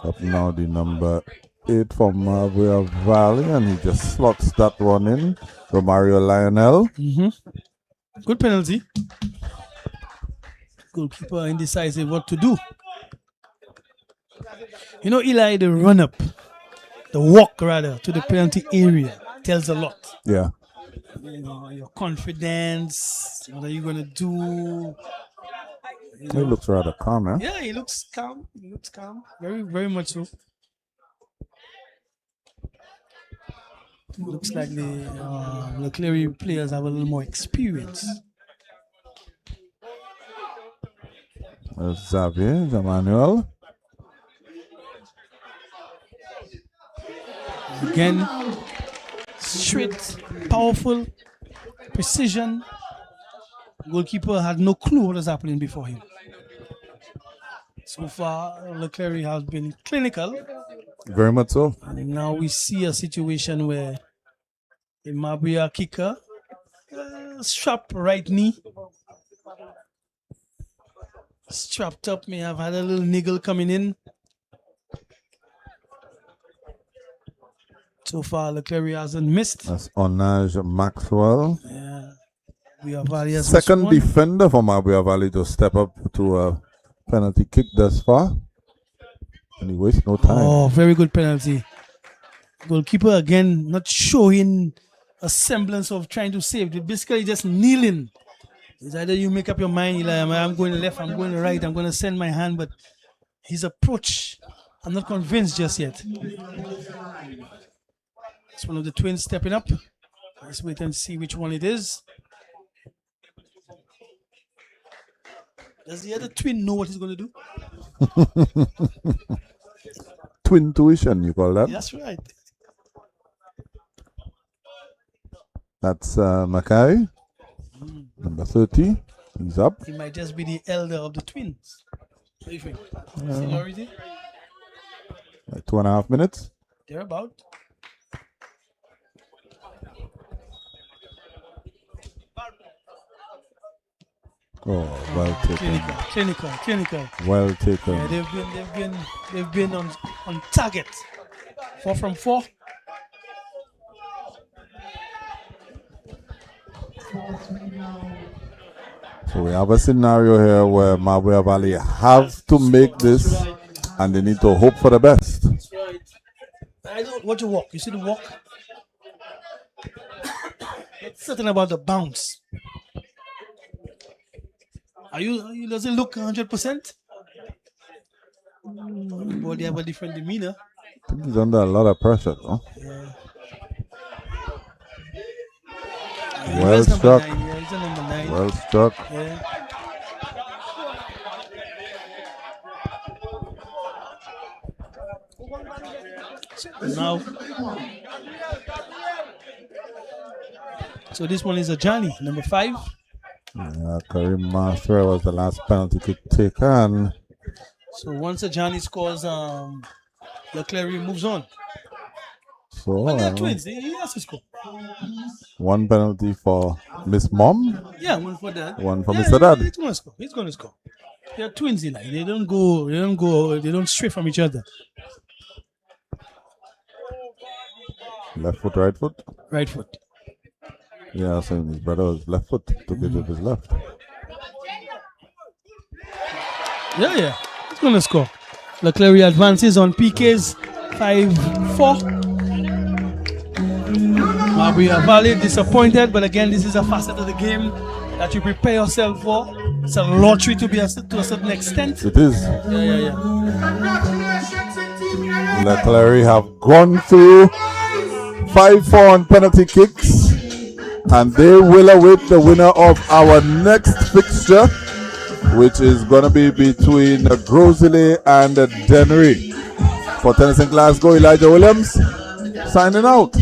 Up now the number 8 for Mabouya Valley, and he just slots that one in. So Mario Lionel. Good penalty. Goalkeeper indecisive what to do. You know, Eli, the run up, the walk rather, to the penalty area tells a lot. Yeah. You know, your confidence, what are you going to do? He looks rather calm, eh? Yeah, he looks calm. He looks calm. Very, very much so. Looks like the Clery players have a little more experience. Xavier, Emmanuel. Again, straight, powerful, precision. Goalkeeper had no clue what was happening before him. So far, Clery has been clinical. Very much so. And now we see a situation where the Mabouya kicker, strapped right knee, strapped up, may have had a little niggle coming in. So far, Clery hasn't missed. That's Onaj Maxwell. Yeah. We are various. Second defender for Mabouya Valley to step up to a penalty kick thus far. And he wastes no time. Oh, very good penalty. Goalkeeper again not showing a semblance of trying to save. They're basically just kneeling. It's either you make up your mind, you're like, I'm going left, I'm going right, I'm going to send my hand, but his approach, I'm not convinced just yet. It's one of the twins stepping up. Let's wait and see which one it is. Does the other twin know what he's going to do? Twin tuition, you call that? That's right. That's Mackay, number 30. He's up. He might just be the elder of the twins. What do you think? Seniority? Like 2.5 minutes. They're about. Oh, well taken. Clinical. Well taken. Yeah, they've been on target. 4 from 4. So we have a scenario here where Mabouya Valley have to make this, and they need to hope for the best. That's right. I don't watch a walk. You see the walk? It's something about the bounce. Does it look 100%? But they have a different demeanor. I think he's under a lot of pressure, though. Yeah. Well struck. Yeah, he's a number 9. Well struck. Yeah. Now, so this one is a Johnny, number 5. Yeah, Karim Master was the last penalty kick taken. So once a Johnny scores, Clery moves on. So But they're twins. He has to score. one penalty for Miss Mom, Yeah, one for that. one for Mr. Dad. He's gonna score. He's gonna score. They're twins, Eli. They don't stray from each other. Left foot, right foot. Right foot. Yeah, so his brother was left foot, took it with his left. Yeah. He's gonna score. Clery advances on PKs 5-4. Mabouya Valley disappointed, but again, this is a facet of the game that you prepare yourself for. It's a lottery to a certain extent. It is. Yeah. The Clery have gone through 5-4 on penalty kicks, and they will await the winner of our next fixture, which is going to be between Grosile and Dennery. For Tennis in Glasgow, Elijah Williams signing out.